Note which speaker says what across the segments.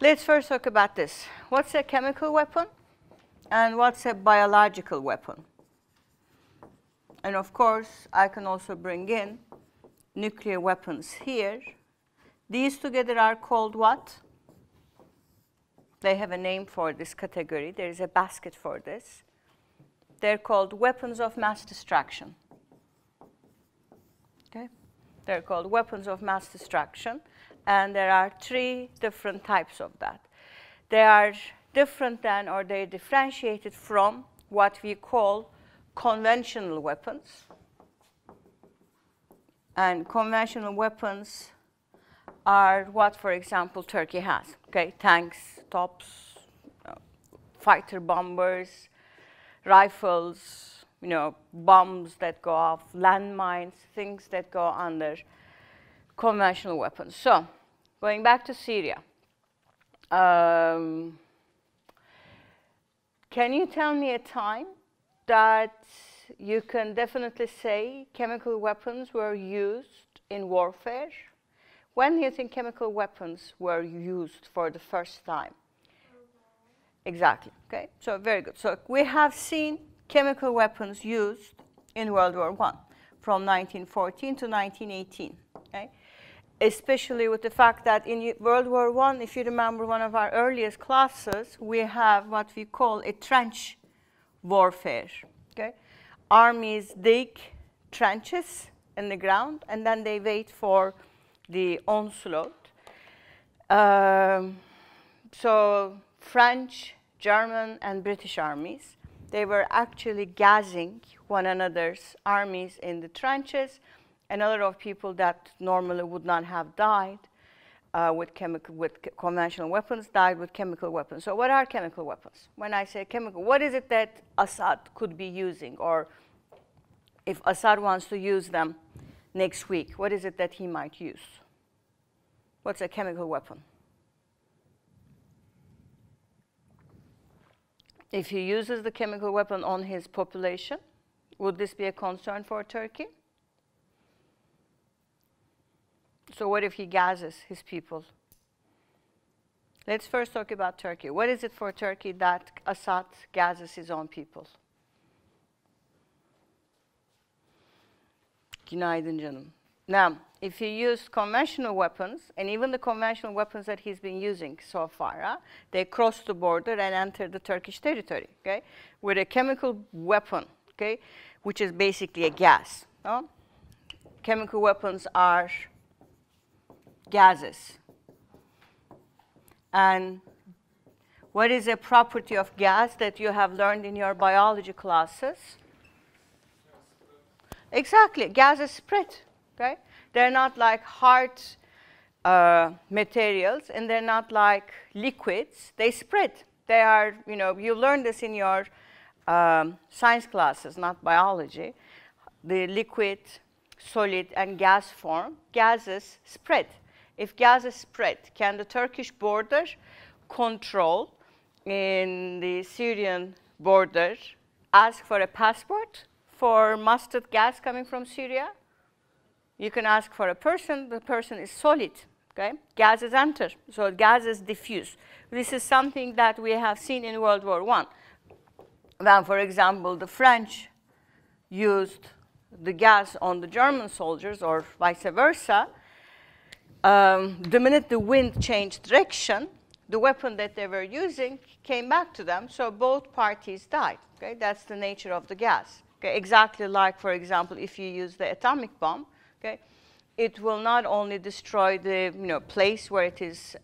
Speaker 1: Let's first talk about this. What's a chemical weapon? And what's a biological weapon? And of course, I can also bring in nuclear weapons here. These together are called what? They have a name for this category. There is a basket for this. They're called weapons of mass destruction. Okay? They're called weapons of mass destruction. And there are 3 different types of that. They are different than, or they're differentiated from what we call conventional weapons. And conventional weapons are what, for example, Turkey has. Okay? Tanks, tops, fighter bombers, rifles, bombs that go off, landmines, things that go under conventional weapons. So, going back to Syria, can you tell me a time that you can definitely say chemical weapons were used in warfare? When do you think chemical weapons were used for the first time? Exactly. Okay. So very good. So we have seen chemical weapons used in World War I from 1914 to 1918. Okay. Especially with the fact that in World War I, if you remember one of our earliest classes, we have what we call a trench warfare. Okay. Armies dig trenches in the ground, and then they wait for the onslaught. So French, German, and British armies, they were actually gassing one another's armies in the trenches, and a lot of people that normally would not have died with conventional weapons died with chemical weapons. So what are chemical weapons? When I say chemical, what is it that Assad could be using? Or if Assad wants to use them next week, what is it that he might use? What's a chemical weapon? If he uses the chemical weapon on his population, would this be a concern for Turkey? So what if he gases his people? Let's first talk about Turkey. What is it for Turkey that Assad gases his own people? Günaydın canım. Now, if he used conventional weapons, and even the conventional weapons that he's been using so far, they cross the border and enter the Turkish territory, okay, with a chemical weapon, okay, which is basically a gas. No? Chemical weapons are gases. And what is a property of gas that you have learned in your biology classes? Exactly, gases spread. Okay? They're not like hard materials, and they're not like liquids. They spread. They are, you learned this in your science classes, not biology. The liquid, solid, and gas form, gases spread. If gases spread, can the Turkish border control in the Syrian border ask for a passport for mustard gas coming from Syria? You can ask for a person, the person is solid, okay? Gases enter, so gases diffuse. This is something that we have seen in World War I. When, for example, the French used the gas on the German soldiers, or vice versa, the minute the wind changed direction, the weapon that they were using came back to them, so both parties died, okay? That's the nature of the gas. Okay? Exactly like, for example, if you use the atomic bomb, okay, it will not only destroy the place where it is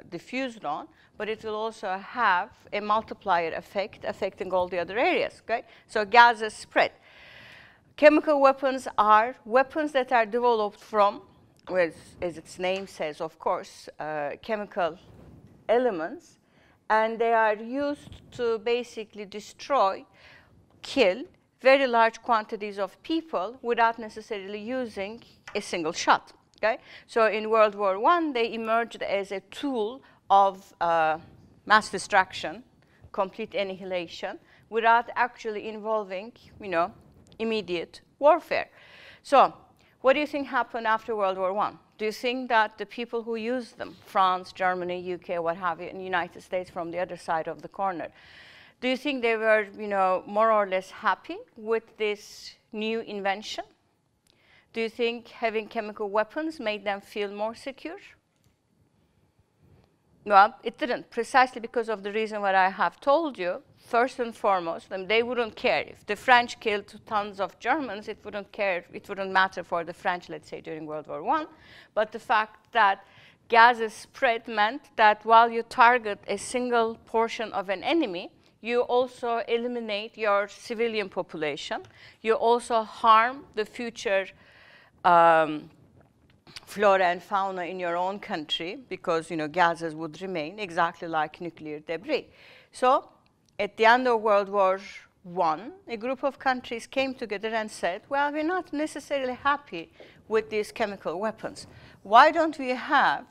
Speaker 1: diffused on, but it will also have a multiplier effect affecting all the other areas. Okay? So gases spread. Chemical weapons are weapons that are developed from, as its name says, of course, chemical elements, and they are used to basically destroy, kill very large quantities of people without necessarily using a single shot. Okay? So in World War I, they emerged as a tool of mass destruction, complete annihilation, without actually involving, immediate warfare. So what do you think happened after World War I? do you think that the people who use them, France, Germany, UK, what have you, and the United States from the other side of the corner, do you think they were, more or less happy with this new invention? Do you think having chemical weapons made them feel more secure? Well, it didn't, precisely because of the reason what I have told you. First and foremost, they wouldn't care. If the French killed tons of Germans, it wouldn't matter for the French, let's say, during World War I. But the fact that gases spread meant that while you target a single portion of an enemy, you also eliminate your civilian population. You also harm the future flora and fauna in your own country, because gases would remain exactly like nuclear debris. So at the end of World War I, a group of countries came together and said, well, we're not necessarily happy with these chemical weapons. Why don't we have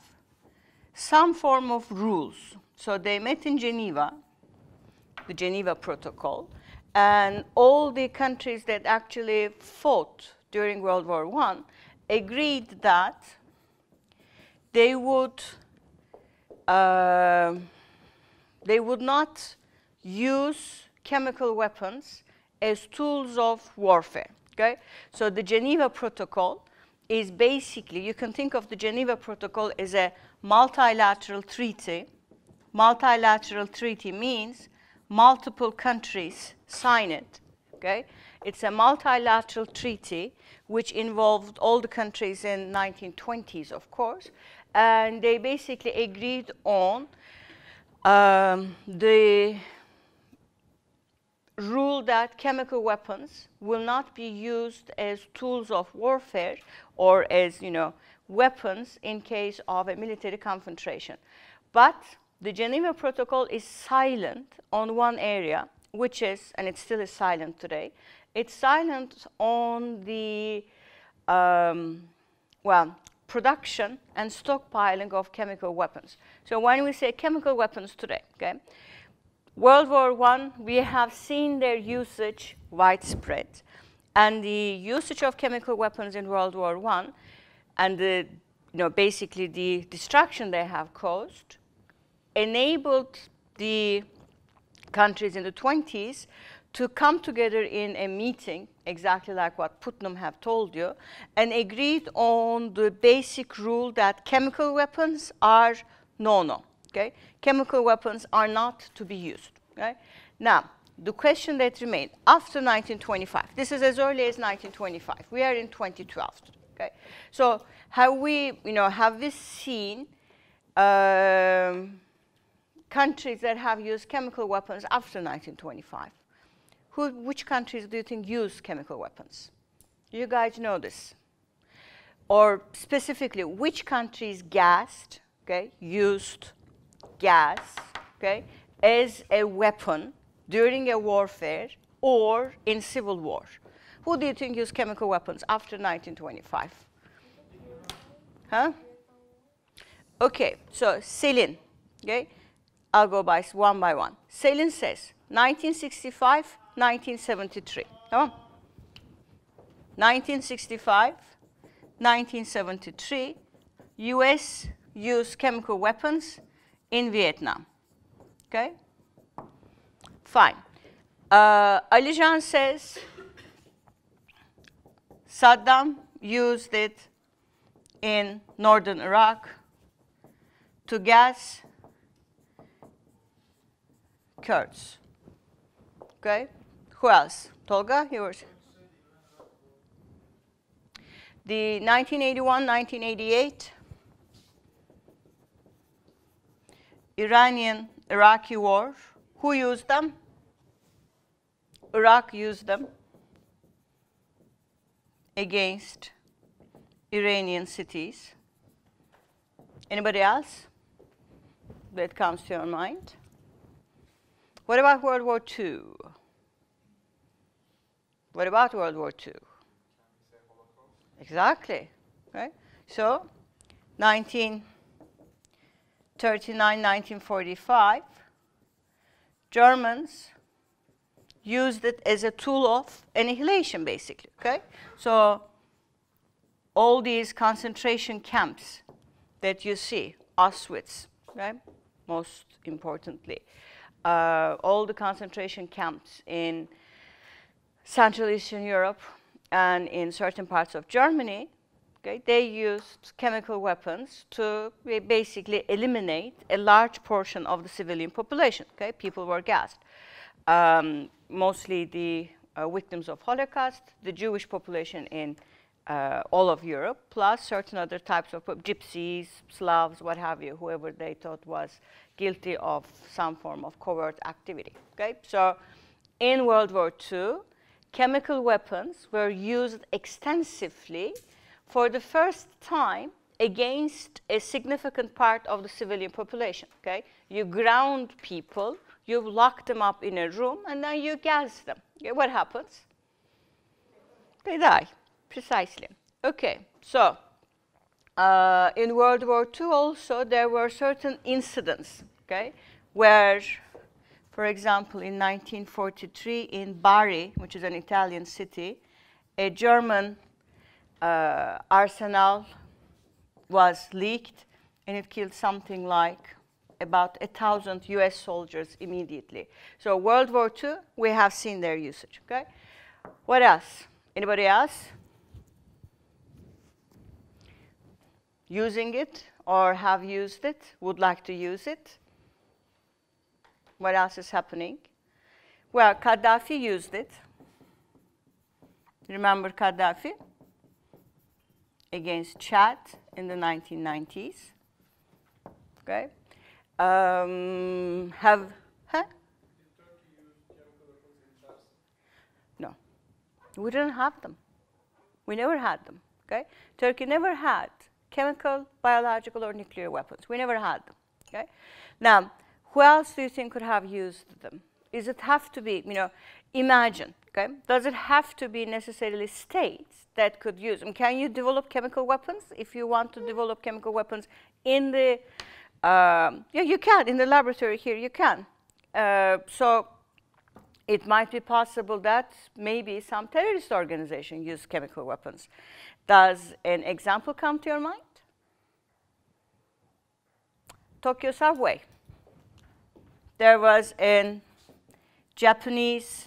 Speaker 1: some form of rules? So they met in Geneva, the Geneva Protocol, and all the countries that actually fought during World War I agreed that they would not use chemical weapons as tools of warfare. Okay? So the Geneva Protocol is basically, you can think of the Geneva Protocol as a multilateral treaty. Multilateral treaty means multiple countries sign it. Okay? It's a multilateral treaty which involved all the countries in 1920s, of course, and they basically agreed on the rule that chemical weapons will not be used as tools of warfare or as, weapons in case of a military confrontation. But the Geneva Protocol is silent on one area, which is, and it still is silent today, it's silent on the, production and stockpiling of chemical weapons. So when we say chemical weapons today, okay, World War I, we have seen their usage widespread. And the usage of chemical weapons in World War I and the, basically the destruction they have caused enabled the countries in the 20s to come together in a meeting, exactly like what Putnam have told you, and agreed on the basic rule that chemical weapons are no-no. Okay? Chemical weapons are not to be used. Okay? Now, the question that remained after 1925, this is as early as 1925. We are in 2012. Okay? So have we seen countries that have used chemical weapons after 1925? Which countries do you think use chemical weapons? You guys know this. Or specifically, which countries gassed, okay, used gas, okay, as a weapon during a warfare or in civil war? Who do you think used chemical weapons after 1925? Huh? Okay, so Selin, okay, I'll go by one. Selin says 1965, 1973. Come on. 1965, 1973, US used chemical weapons in Vietnam. Okay? Fine. Alijan says Saddam used it in northern Iraq to gas Kurds. Okay? Who else? Tolga, yours. The 1981-1988 Iranian-Iraqi war, who used them? Iraq used them against Iranian cities. Anybody else that comes to your mind? What about World War II? What about World War II? Exactly, right? So, 1939, 1945, Germans used it as a tool of annihilation, basically, okay? So, all these concentration camps that you see, Auschwitz, right? Most importantly, all the concentration camps in Central Eastern Europe and in certain parts of Germany, okay, they used chemical weapons to basically eliminate a large portion of the civilian population. Okay, people were gassed. Mostly the victims of Holocaust, the Jewish population in all of Europe, plus certain other types of gypsies, Slavs, what have you, whoever they thought was guilty of some form of covert activity. Okay, so in World War II, chemical weapons were used extensively for the first time against a significant part of the civilian population. Okay, you ground people, you lock them up in a room, and then you gas them. Okay, what happens? They die. Precisely. Okay, so in World War II also there were certain incidents, okay, where, for example, in 1943 in Bari, which is an Italian city, a German arsenal was leaked, and it killed something like about 1,000 US soldiers immediately. So World War II, we have seen their usage, okay? What else? Anybody else? Using it or have used it, would like to use it? What else is happening? Well, Gaddafi used it. Remember Gaddafi? Against Chad in the 1990s. Okay. Huh? No. We didn't have them. We never had them. Okay. Turkey never had chemical, biological, or nuclear weapons. We never had them. Okay. Now, who else do you think could have used them? Does it have to be, imagine, okay? Does it have to be necessarily states that could use them? Can you develop chemical weapons? If you want to develop chemical weapons in the, yeah, you can. In the laboratory here, you can. So it might be possible that maybe some terrorist organization use chemical weapons. Does an example come to your mind? Tokyo subway. There was a Japanese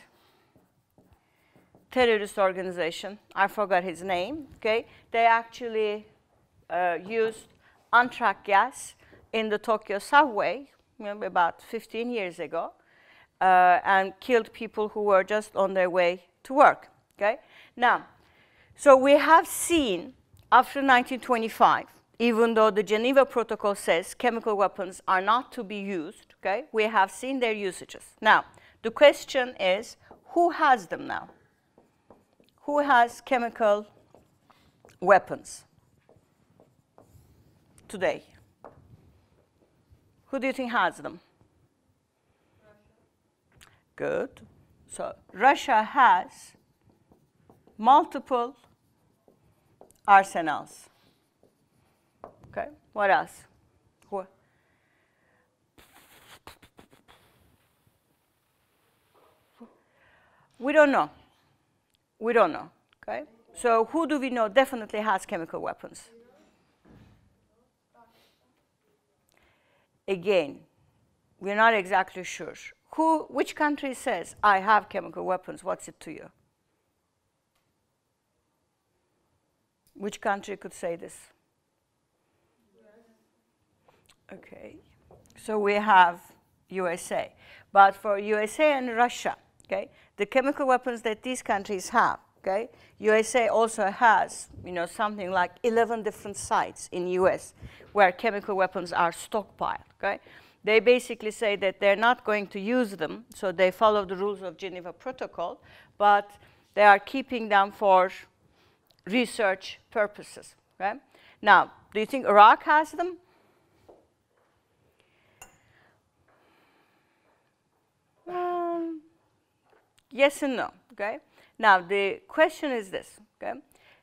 Speaker 1: terrorist organization. I forgot his name. Okay, they actually used anthrax gas in the Tokyo subway about 15 years ago and killed people who were just on their way to work. Okay, now, so we have seen after 1925, even though the Geneva Protocol says chemical weapons are not to be used, okay, we have seen their usages. Now, the question is, who has them now? Who has chemical weapons today? Who do you think has them? Russia. Good. So Russia has multiple arsenals. Okay, what else? Who? We don't know. We don't know, okay? So who do we know definitely has chemical weapons? Again, we're not exactly sure. Which country says, I have chemical weapons, what's it to you? Which country could say this? Okay, so we have USA. But for USA and Russia, okay, the chemical weapons that these countries have, okay, USA also has, something like 11 different sites in US where chemical weapons are stockpiled, okay? They basically say that they're not going to use them, so they follow the rules of Geneva Protocol, but they are keeping them for research purposes, okay? Now, do you think Iraq has them? Yes and no, okay? Now, the question is this, okay?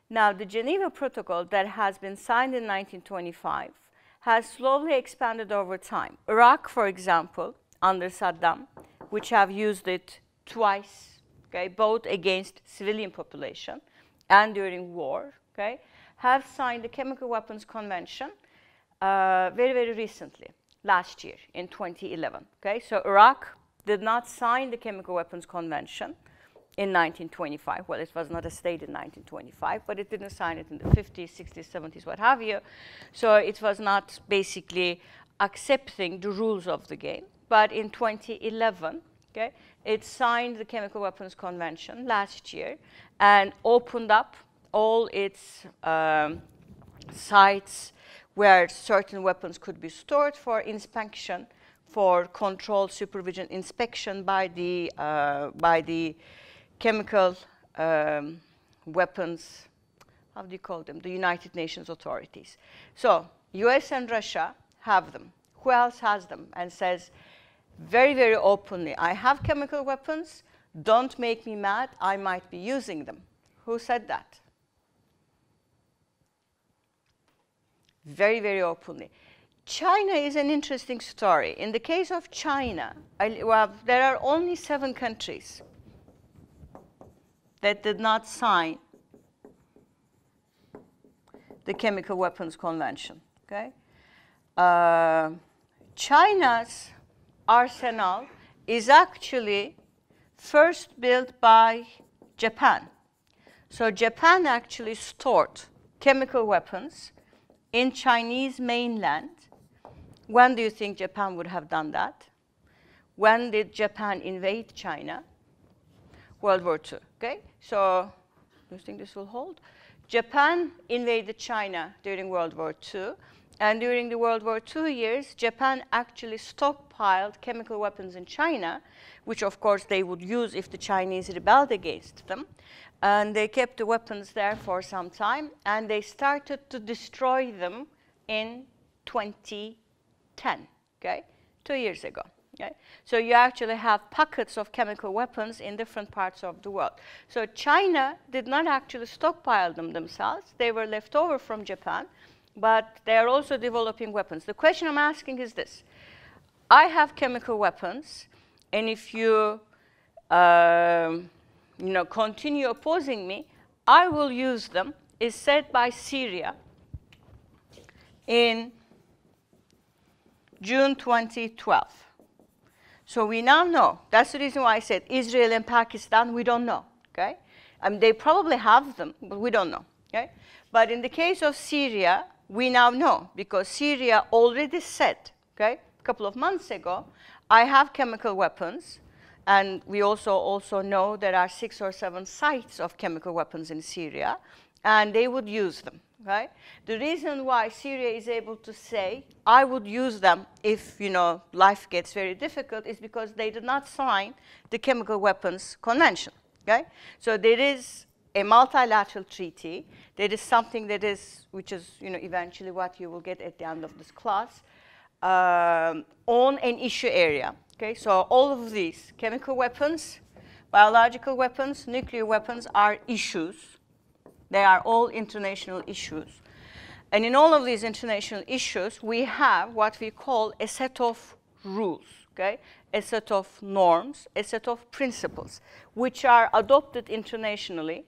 Speaker 1: Now, the Geneva Protocol that has been signed in 1925 has slowly expanded over time. Iraq, for example, under Saddam, which have used it twice, okay, both against civilian population and during war, okay, have signed the Chemical Weapons Convention very, very recently, last year in 2011. Okay? So Iraq did not sign the Chemical Weapons Convention in 1925. Well, it was not a state in 1925, but it didn't sign it in the 50s, 60s, 70s, what have you. So it was not basically accepting the rules of the game. But in 2011, okay, it signed the Chemical Weapons Convention last year and opened up all its sites where certain weapons could be stored for inspection, for control, supervision, inspection by the chemical weapons, how do you call them? The United Nations authorities. So US and Russia have them. Who else has them? And says very, very openly, I have chemical weapons, don't make me mad, I might be using them. Who said that? Very, very openly. China is an interesting story. In the case of China, there are only 7 countries that did not sign the Chemical Weapons Convention. Okay? China's arsenal is actually first built by Japan. So Japan actually stored chemical weapons in Chinese mainland. When do you think Japan would have done that? When did Japan invade China? World War II, okay? So, do you think this will hold? Japan invaded China during World War II, and during the World War II years, Japan actually stockpiled chemical weapons in China, which of course they would use if the Chinese rebelled against them. And they kept the weapons there for some time, and they started to destroy them in 2010, okay? 2 years ago. Okay? So you actually have pockets of chemical weapons in different parts of the world. So China did not actually stockpile them themselves. They were left over from Japan, but they are also developing weapons. The question I'm asking is this. I have chemical weapons, and if you continue opposing me, I will use them, is said by Syria in June 2012. So we now know. That's the reason why I said Israel and Pakistan, we don't know. Okay? They probably have them, but we don't know. Okay? But in the case of Syria, we now know, because Syria already said, okay, a couple of months ago, I have chemical weapons. And we also know there are 6 or 7 sites of chemical weapons in Syria, and they would use them. Right? The reason why Syria is able to say, I would use them if life gets very difficult, is because they did not sign the Chemical Weapons Convention. Okay? So there is a multilateral treaty. There is something which is eventually what you will get at the end of this class, on an issue area. Okay? So all of these chemical weapons, biological weapons, nuclear weapons are issues. They are all international issues. And in all of these international issues, we have what we call a set of rules, okay? A set of norms, a set of principles, which are adopted internationally,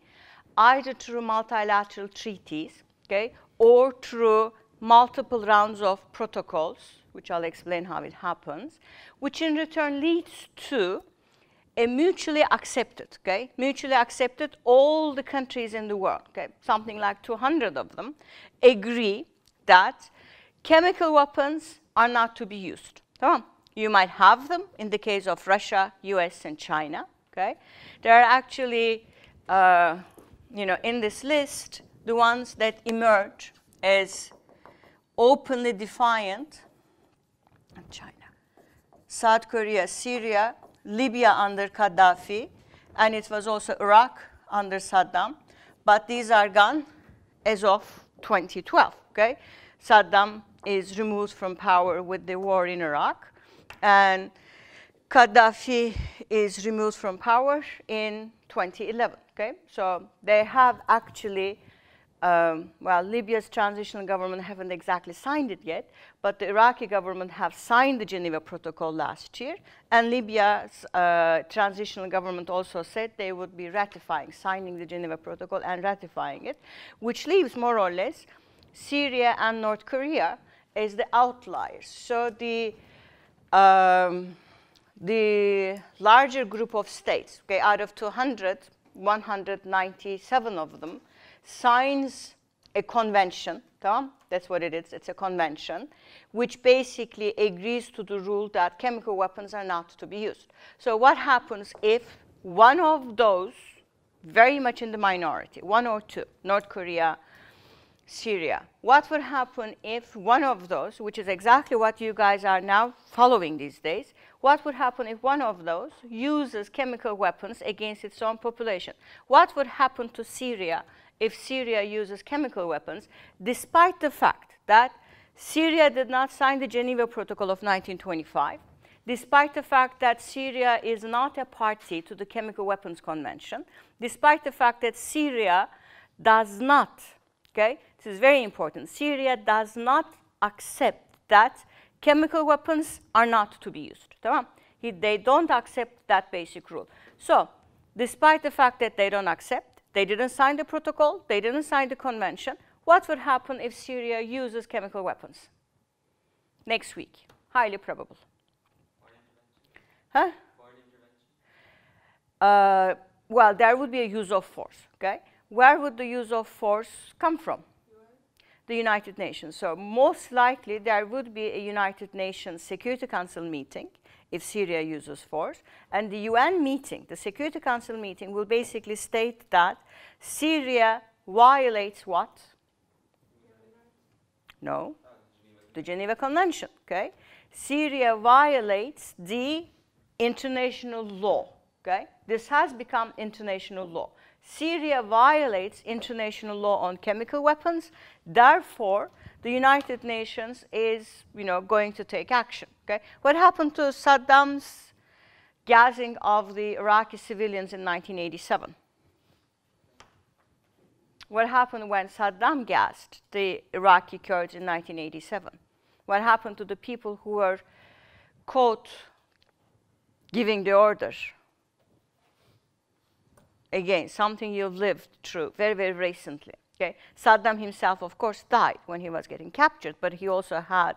Speaker 1: either through multilateral treaties, okay, or through multiple rounds of protocols, which I'll explain how it happens, which in return leads to a mutually accepted, okay? Mutually accepted, all the countries in the world, okay? Something like 200 of them agree that chemical weapons are not to be used. You might have them in the case of Russia, US, and China, okay? There are actually, in this list, the ones that emerge as openly defiant, China, South Korea, Syria, Libya under Gaddafi, and it was also Iraq under Saddam. But these are gone as of 2012, okay? Saddam is removed from power with the war in Iraq, and Gaddafi is removed from power in 2011, okay? So they have actually well, Libya's transitional government haven't exactly signed it yet, but the Iraqi government have signed the Geneva Protocol last year, and Libya's transitional government also said they would be signing the Geneva Protocol and ratifying it, which leaves more or less Syria and North Korea as the outliers. So the larger group of states, okay, out of 200, 197 of them signs a convention. That's what it is. It's a convention, which basically agrees to the rule that chemical weapons are not to be used. So what happens if one of those, very much in the minority, one or two, North Korea, Syria, what would happen if one of those, which is exactly what you guys are now following these days, what would happen if one of those uses chemical weapons against its own population? What would happen to Syria if Syria uses chemical weapons, despite the fact that Syria did not sign the Geneva Protocol of 1925, despite the fact that Syria is not a party to the Chemical Weapons Convention, despite the fact that Syria does not, okay, this is very important, Syria does not accept that chemical weapons are not to be used. They don't accept that basic rule. So, despite the fact that they don't accept, they didn't sign the protocol, they didn't sign the convention, what would happen if Syria uses chemical weapons? Next week, highly probable. Huh? Well, there would be a use of force, okay? Where would the use of force come from? The United Nations. So most likely there would be a United Nations Security Council meeting if Syria uses force, and the UN meeting, the Security Council meeting, will basically state that Syria violates what? No, the Geneva Convention, okay? Syria violates the international law, okay? This has become international law. Syria violates international law on chemical weapons. Therefore, the United Nations is, going to take action. Okay? What happened to Saddam's gassing of the Iraqi civilians in 1987? What happened when Saddam gassed the Iraqi Kurds in 1987? What happened to the people who were caught giving the order? Again, something you've lived through very, very recently. Okay? Saddam himself, of course, died when he was getting captured, but he also had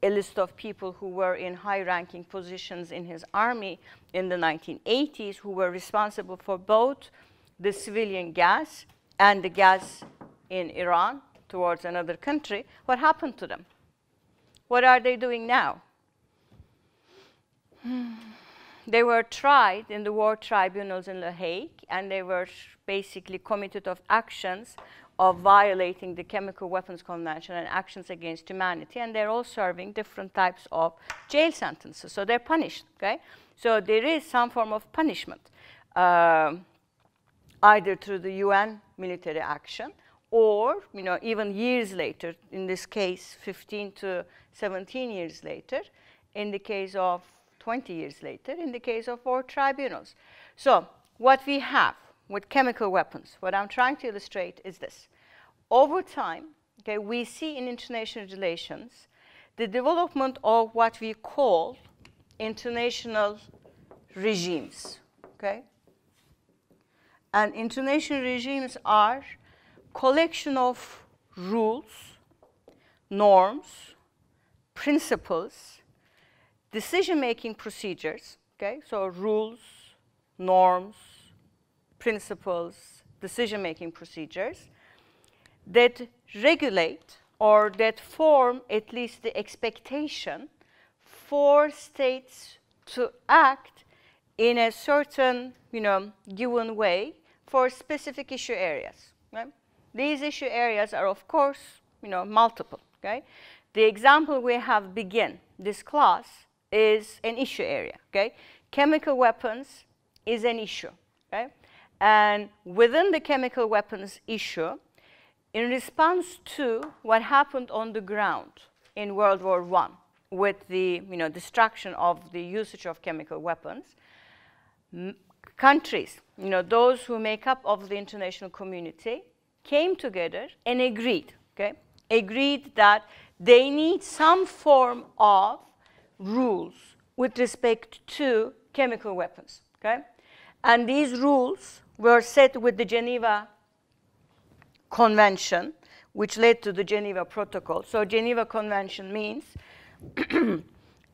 Speaker 1: a list of people who were in high-ranking positions in his army in the 1980s who were responsible for both the civilian gas and the gas in Iran towards another country. What happened to them? What are they doing now? They were tried in the war tribunals in The Hague, and they were basically committed of actions of violating the Chemical Weapons Convention and actions against humanity, and they're all serving different types of jail sentences. So they're punished, okay? So there is some form of punishment, either through the UN military action or, even years later, in this case, 15 to 17 years later, in the case of 20 years later, in the case of war tribunals. So what we have with chemical weapons, what I'm trying to illustrate is this. Over time, okay, we see in international relations the development of what we call international regimes, okay? And international regimes are collection of rules, norms, principles, decision-making procedures, okay? So rules, norms, principles, decision-making procedures that regulate or that form at least the expectation for states to act in a certain, given way for specific issue areas. Right? These issue areas are, of course, multiple. Okay? The example we have begin this class is an issue area. Okay? Chemical weapons is an issue. Okay? And within the chemical weapons issue, in response to what happened on the ground in World War I with the destruction of the usage of chemical weapons, countries, those who make up of the international community, came together and agreed, okay? Agreed that they need some form of rules with respect to chemical weapons, okay? And these rules were set with the Geneva Convention, which led to the Geneva Protocol. So Geneva Convention means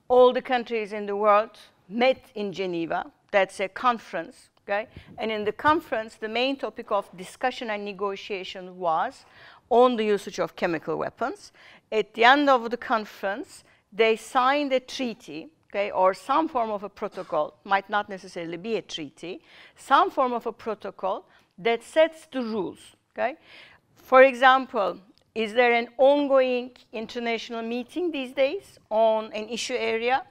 Speaker 1: all the countries in the world met in Geneva. That's a conference, okay? And in the conference, the main topic of discussion and negotiation was on the usage of chemical weapons. At the end of the conference, they signed a treaty, okay, or some form of a protocol, might not necessarily be a treaty, some form of a protocol that sets the rules, okay? For example, is there an ongoing international meeting these days on an issue area?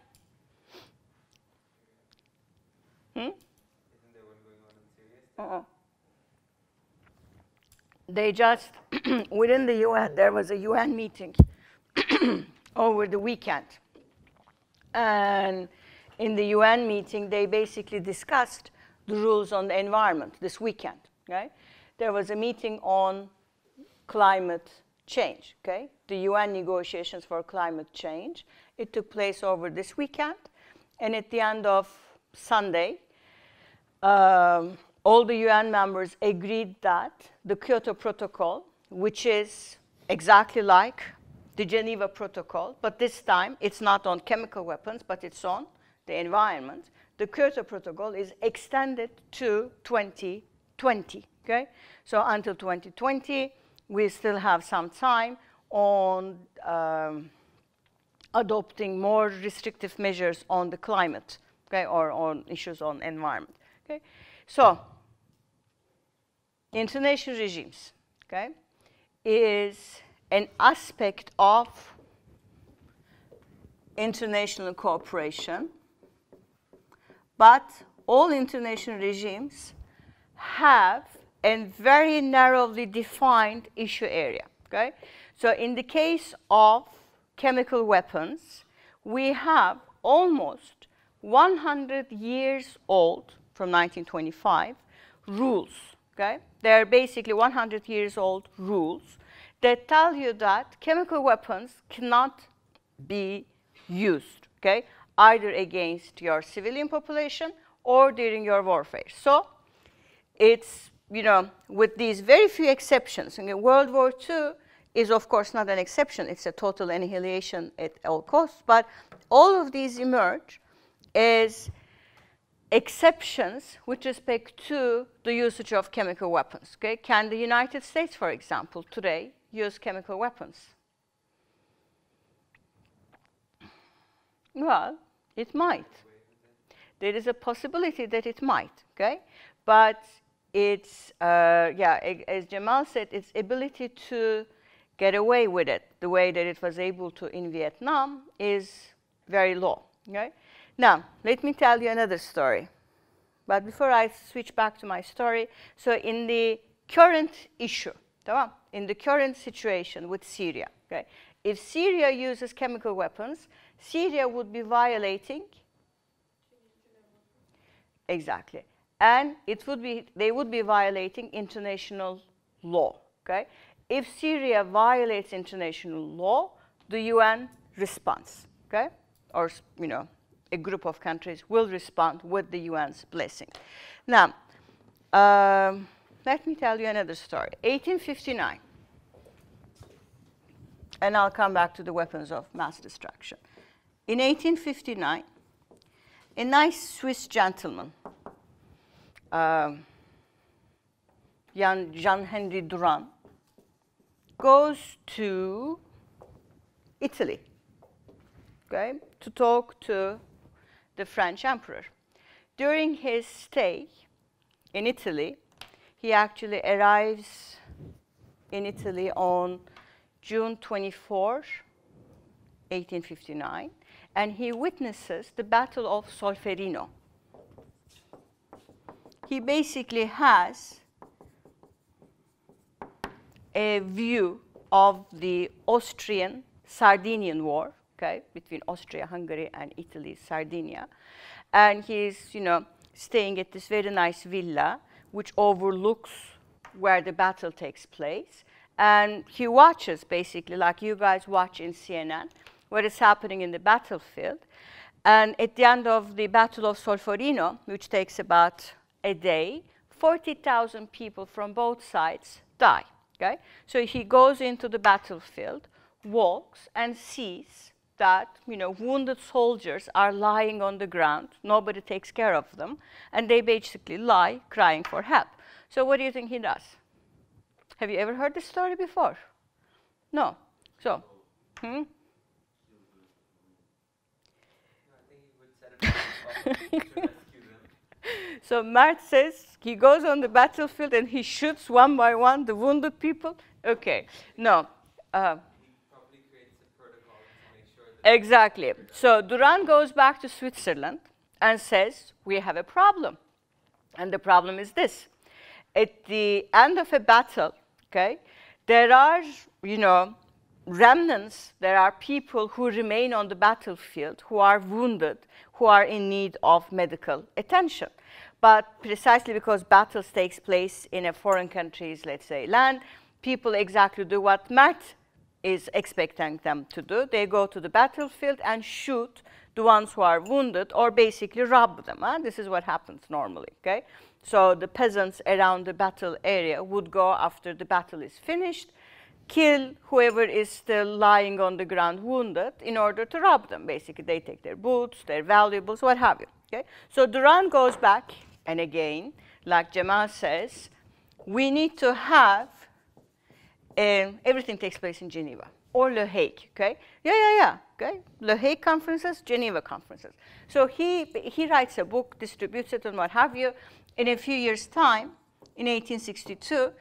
Speaker 1: Isn't
Speaker 2: there one going on in Syria?
Speaker 1: They just, within the UN, there was a UN meeting over the weekend. And in the UN meeting, they basically discussed the rules on the environment this weekend, okay? There was a meeting on climate change, okay? The UN negotiations for climate change. It took place over this weekend. And at the end of Sunday, all the UN members agreed that the Kyoto Protocol, which is exactly like the Geneva Protocol, but this time it's not on chemical weapons, but it's on the environment. The Kyoto Protocol is extended to 2020, okay? So until 2020, we still have some time on adopting more restrictive measures on the climate, okay, or on issues on environment, okay? So, international regimes, okay, is an aspect of international cooperation, but all international regimes have a very narrowly defined issue area, okay? So in the case of chemical weapons, we have almost 100 years old, from 1925, rules, okay? They're basically 100 years old rules that tell you that chemical weapons cannot be used, okay? Either against your civilian population or during your warfare. So it's, you know, with these very few exceptions, and World War II is of course not an exception, it's a total annihilation at all costs, but all of these emerge as exceptions with respect to the usage of chemical weapons, okay? Can the United States, for example, today use chemical weapons? Well, it might. There is a possibility that it might, okay? But it's, yeah, as Jamal said, its ability to get away with it the way that it was able to in Vietnam is very low, okay? Now, let me tell you another story. But before I switch back to my story, so in the current issue, in the current situation with Syria, okay, if Syria uses chemical weapons, Syria would be violating, exactly, and it would be, they would be violating international law, okay? If Syria violates international law, the UN responds, okay? Or, you know, a group of countries will respond with the UN's blessing. Now, let me tell you another story. 1859, and I'll come back to the weapons of mass destruction. In 1859, a nice Swiss gentleman, Jean-Henri Durand, goes to Italy, okay, to talk to the French emperor. During his stay in Italy, he actually arrives in Italy on June 24, 1859, and he witnesses the Battle of Solferino. He basically has a view of the Austrian-Sardinian War, okay, between Austria-Hungary and Italy, Sardinia. And he's, you know, staying at this very nice villa, which overlooks where the battle takes place. And he watches, basically, like you guys watch in CNN, what is happening in the battlefield. And at the end of the Battle of Solferino, which takes about a day, 40,000 people from both sides die. Okay? So he goes into the battlefield, walks, and sees that wounded soldiers are lying on the ground. Nobody takes care of them. And they basically lie, crying for help. So what do you think he does? Have you ever heard this story before? No. So, So Mert says he goes on the battlefield and he shoots one by one the wounded people. Okay, no.
Speaker 2: He probably creates a protocol to make sure that
Speaker 1: Exactly. So Duran goes back to Switzerland and says, we have a problem. And the problem is this. At the end of a battle, okay, there are, remnants, there are people who remain on the battlefield, who are wounded, who are in need of medical attention. But precisely because battles takes place in a foreign country's, let's say, land, people exactly do what Mert is expecting them to do. They go to the battlefield and shoot the ones who are wounded, or basically rob them. This is what happens normally, okay? So the peasants around the battle area would go after the battle is finished, kill whoever is still lying on the ground wounded in order to rob them. Basically, they take their boots, their valuables, what have you. Okay? So Duran goes back, and again, like Jamal says, we need to have, everything takes place in Geneva, or Le Hague, okay? Yeah, okay? Le Hague conferences, Geneva conferences. So he writes a book, distributes it, and what have you. In a few years' time, in 1862,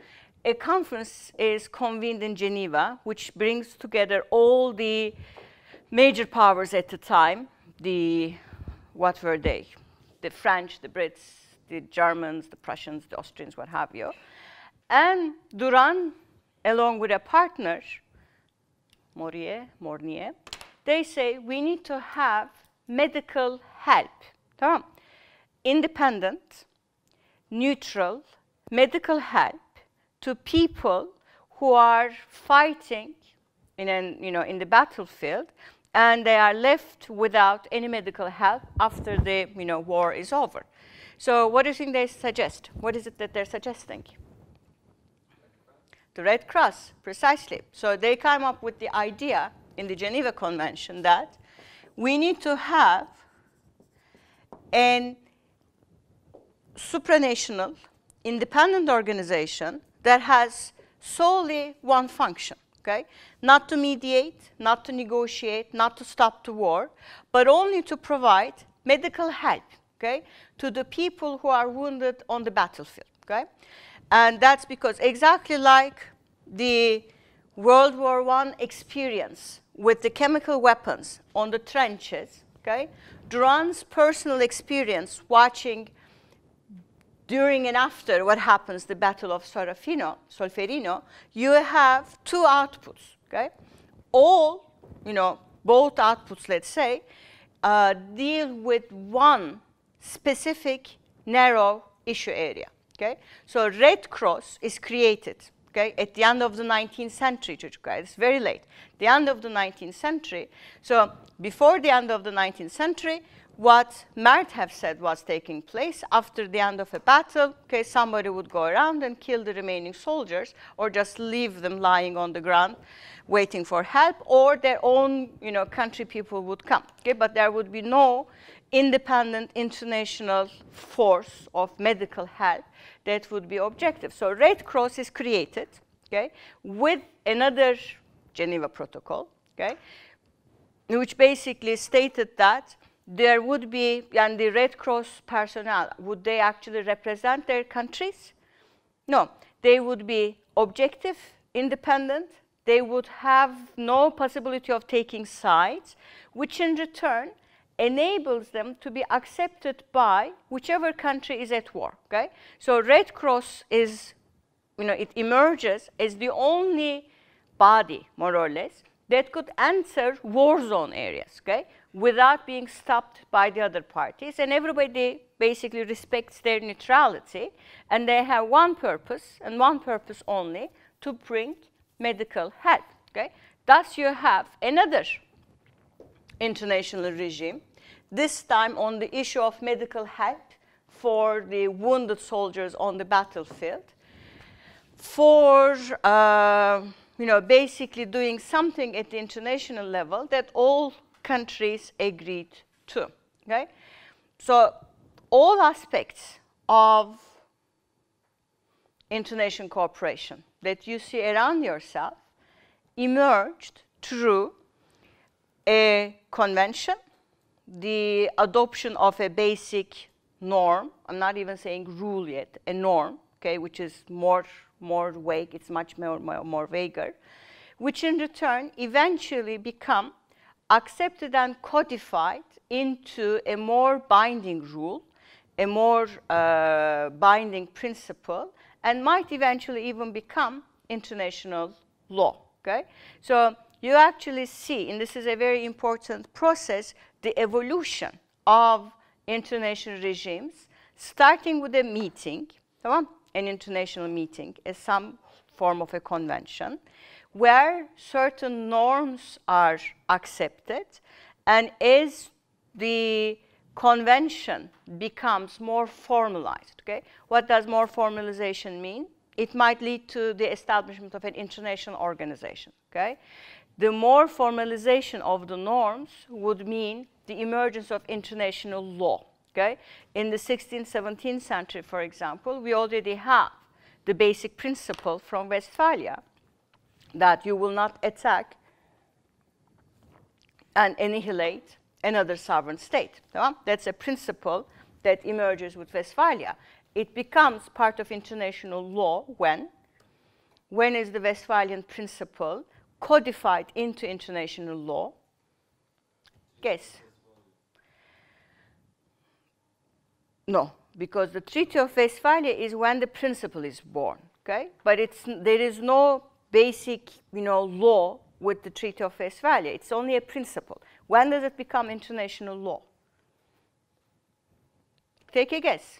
Speaker 1: a conference is convened in Geneva, which brings together all the major powers at the time. What were they? The French, the Brits, the Germans, the Prussians, the Austrians, what have you. And Duran, along with a partner, Mornier, they say we need to have medical help. Independent, neutral, medical help to people who are fighting in the battlefield, and they are left without any medical help after the war is over. So what do you think they suggest? What is it that they're suggesting? The Red Cross, precisely. So they came up with the idea in the Geneva Convention that we need to have a supranational, independent organization that has solely one function, okay? Not to mediate, not to negotiate, not to stop the war, but only to provide medical help, okay, to the people who are wounded on the battlefield, okay? And that's because exactly like the World War I experience with the chemical weapons on the trenches, okay, Duran's personal experience watching during and after what happens, the Battle of Solferino, you have two outputs, okay? All, both outputs, let's say, deal with one specific narrow issue area, okay? So Red Cross is created, okay, at the end of the 19th century, it's very late, the end of the 19th century. So before the end of the 19th century, what Mert have said was taking place after the end of a battle, okay, somebody would go around and kill the remaining soldiers, or just leave them lying on the ground waiting for help, or their own country people would come, okay? But there would be no independent international force of medical help that would be objective. So Red Cross is created, okay, with another Geneva Protocol, okay, which basically stated that there would be, and the Red Cross personnel, would they actually represent their countries? No, they would be objective, independent. They would have no possibility of taking sides, which in return enables them to be accepted by whichever country is at war, okay? So Red Cross is, it emerges as the only body, more or less, that could enter war zone areas, okay, without being stopped by the other parties. And everybody basically respects their neutrality, and they have one purpose and one purpose only, to bring medical help. Okay? Thus, you have another international regime, this time on the issue of medical help for the wounded soldiers on the battlefield, for basically doing something at the international level that all countries agreed to. Okay? So all aspects of international cooperation that you see around yourself emerged through a convention, the adoption of a basic norm. I'm not even saying rule yet, a norm, okay, which is more vague, it's much more vaguer, which in return eventually become accepted and codified into a more binding rule, a more binding principle, and might eventually even become international law. Okay? So you actually see, and this is a very important process, the evolution of international regimes, starting with a meeting, an international meeting, as some form of a convention, where certain norms are accepted, and as the convention becomes more formalized. Okay? What does more formalization mean? It might lead to the establishment of an international organization. Okay? The more formalization of the norms would mean the emergence of international law. Okay? In the 16th, 17th century, for example, we already have the basic principle from Westphalia that you will not attack and annihilate another sovereign state. That's a principle that emerges with Westphalia. It becomes part of international law when? When is the Westphalian principle codified into international law? Guess. No, because the Treaty of Westphalia is when the principle is born. Okay? But there is no basic law with the Treaty of Westphalia. It's only a principle. When does it become international law? Take a guess.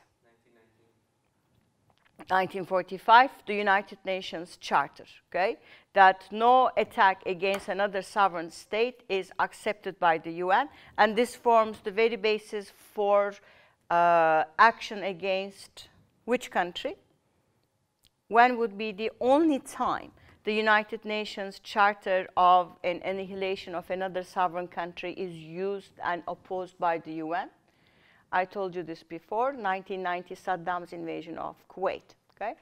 Speaker 1: 1945, the United Nations Charter, okay? That no attack against another sovereign state is accepted by the UN, and this forms the very basis for action against which country? When would be the only time the United Nations Charter of an annihilation of another sovereign country is used and opposed by the UN? I told you this before, 1990, Saddam's invasion of Kuwait. Okay?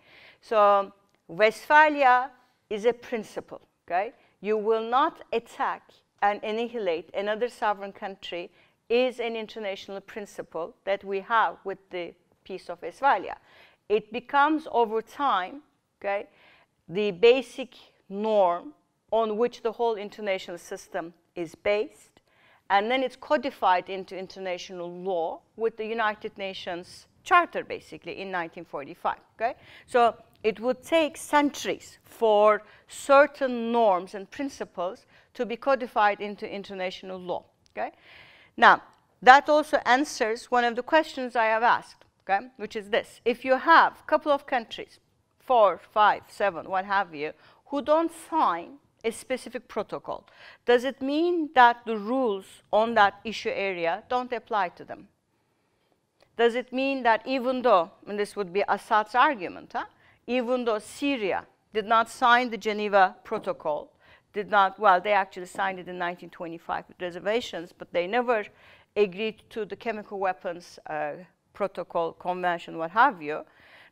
Speaker 1: So Westphalia is a principle. Okay? You will not attack and annihilate another sovereign country is an international principle that we have with the Peace of Westphalia. It becomes over time, okay, the basic norm on which the whole international system is based. And then it's codified into international law with the United Nations Charter, basically, in 1945. Okay? So it would take centuries for certain norms and principles to be codified into international law. Okay? Now, that also answers one of the questions I have asked, okay? Which is this. If you have a couple of countries, 4, 5, 7, what have you, who don't sign a specific protocol, does it mean that the rules on that issue area don't apply to them? Does it mean that even though, and this would be Assad's argument, even though Syria did not sign the Geneva Protocol, well, they actually signed it in 1925 with reservations, but they never agreed to the chemical weapons protocol, convention, what have you,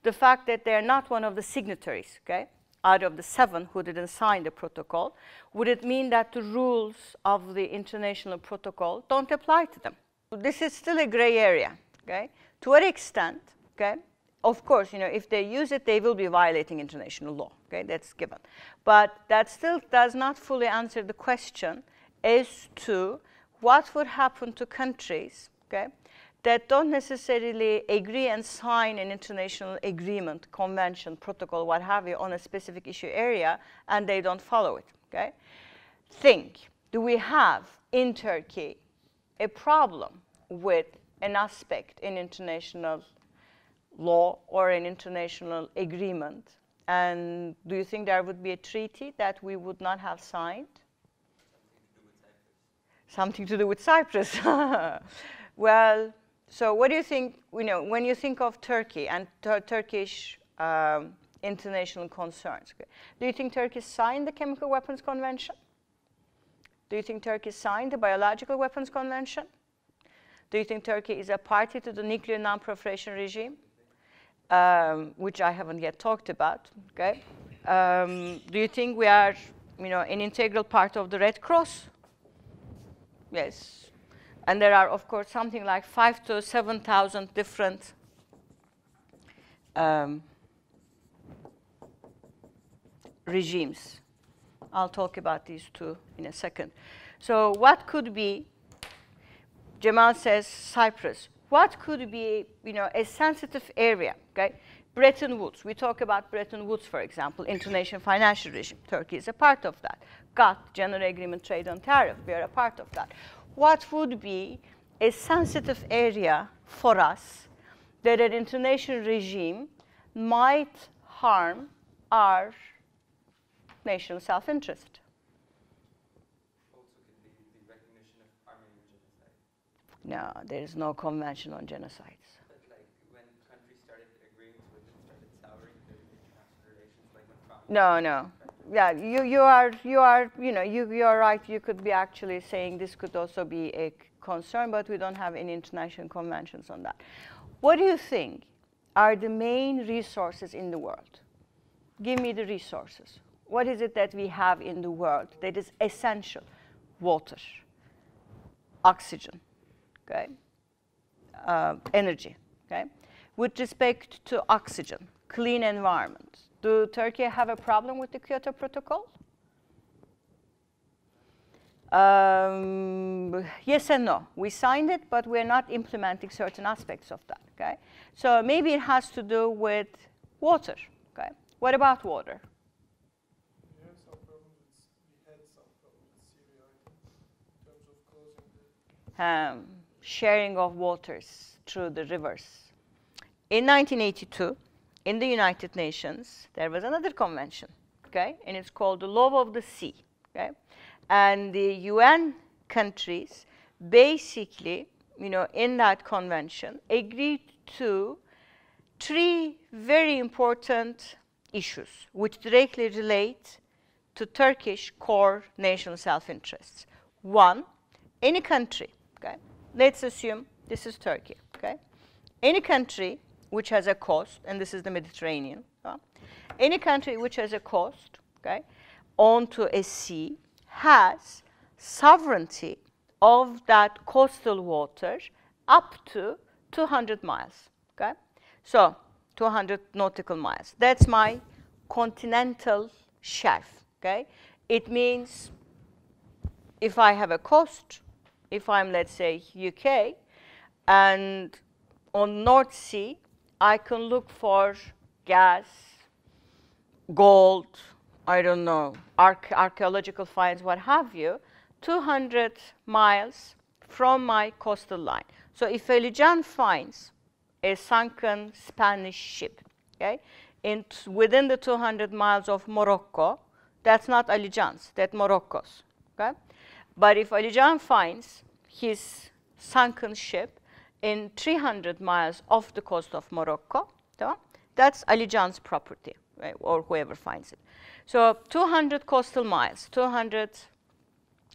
Speaker 1: the fact that they're not one of the signatories, okay, out of the 7 who didn't sign the protocol, would it mean that the rules of the international protocol don't apply to them? This is still a gray area, okay? To what extent, okay? Of course, if they use it, they will be violating international law, okay? That's given. But that still does not fully answer the question as to what would happen to countries, okay, that don't necessarily agree and sign an international agreement, convention, protocol, what have you, on a specific issue area, and they don't follow it, okay? Think, do we have in Turkey a problem with an aspect in international law or an international agreement? And do you think there would be a treaty that we would not have signed? Something to do with Cyprus. Well, so what do you think, when you think of Turkey and Turkish international concerns, okay, do you think Turkey signed the Chemical Weapons Convention? Do you think Turkey signed the Biological Weapons Convention? Do you think Turkey is a party to the Nuclear Non-Proliferation Regime, which I haven't yet talked about, okay? Do you think we are, an integral part of the Red Cross? Yes. And there are, of course, something like 5,000 to 7,000 different regimes. I'll talk about these two in a second. So what could be, Jamal says Cyprus, what could be, a sensitive area, okay? Bretton Woods, we talk about Bretton Woods, for example, International Financial Regime. Turkey is a part of that. GATT, General Agreement Trade on Tariff, we are a part of that. What would be a sensitive area for us that an international regime might harm our national self-interest?
Speaker 2: Also could be the recognition of Armenian genocide.
Speaker 1: No, there is no convention on genocides.
Speaker 2: But like when countries started agreeing to it and started souring the international relations, like when France.
Speaker 1: No. Yeah, you are right. You could be actually saying this could also be a concern, but we don't have any international conventions on that. What do you think are the main resources in the world? Give me the resources. What is it that we have in the world that is essential? Water, oxygen, okay? Energy, okay? With respect to oxygen, clean environment, do Turkey have a problem with the Kyoto Protocol? Yes and no. We signed it, but we're not implementing certain aspects of that, okay? So maybe it has to do with water, okay? What about water?
Speaker 3: We had some problems with Syria, I think, in terms of closing the
Speaker 1: sharing of waters through the rivers. In 1982, in the United Nations, there was another convention, okay? And it's called the Law of the Sea, okay? And the UN countries basically, in that convention, agreed to 3 very important issues which directly relate to Turkish core national self-interests. 1, any country, okay? Let's assume this is Turkey, okay? Any country which has a coast, and this is the Mediterranean, any country which has a coast, okay, onto a sea, has sovereignty of that coastal water up to 200 miles, okay? So 200 nautical miles. That's my continental shelf, okay? It means if I have a coast, if I'm, let's say, UK, and on North Sea, I can look for gas, gold, I don't know, archaeological finds, what have you, 200 miles from my coastal line. So if Alijan finds a sunken Spanish ship, okay, within the 200 miles of Morocco, that's not Alijan's, that's Morocco's, okay? But if Alijan finds his sunken ship in 300 miles off the coast of Morocco, that's Alijan's property, right, or whoever finds it. So 200 coastal miles, 200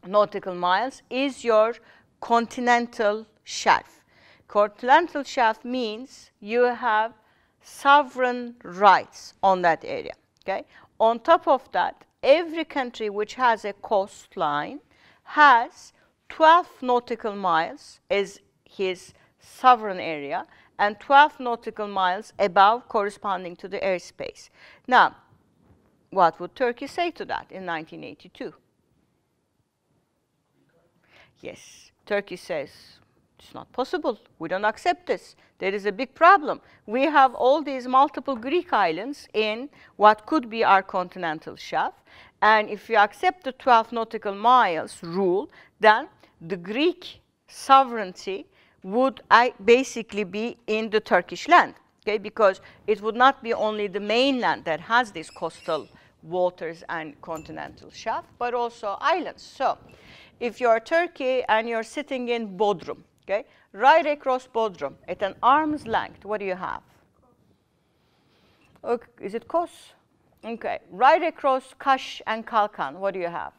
Speaker 1: nautical miles is your continental shelf. Continental shelf means you have sovereign rights on that area, okay? On top of that, every country which has a coastline has 12 nautical miles as his sovereign area and 12 nautical miles above corresponding to the airspace. Now, what would Turkey say to that in 1982? Yes, Turkey says, it's not possible. We don't accept this. There is a big problem. We have all these multiple Greek islands in what could be our continental shelf. And if you accept the 12 nautical miles rule, then the Greek sovereignty would basically be in the Turkish land, okay? Because it would not be only the mainland that has these coastal waters and continental shelf, but also islands. So if you're Turkey and you're sitting in Bodrum, okay, right across Bodrum, at an arm's length, what do you have? Okay, is it Kos? Okay, right across Kaş and Kalkan, what do you have?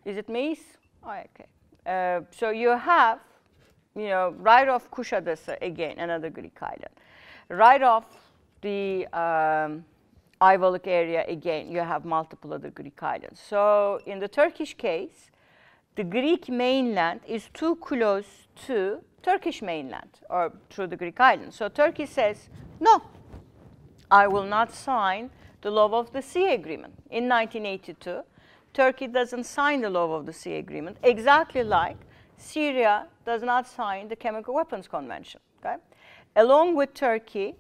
Speaker 1: Is it Meis? Oh, okay. So you have, you know, right off Kuşadası, again, another Greek island. Right off the Ayvalık area, again, you have multiple other Greek islands. So in the Turkish case, the Greek mainland is too close to Turkish mainland, or through the Greek islands. So Turkey says, no, I will not sign the Law of the Sea Agreement. In 1982, Turkey doesn't sign the Law of the Sea Agreement, exactly like Syria does not sign the Chemical Weapons Convention. Okay? Along with Turkey,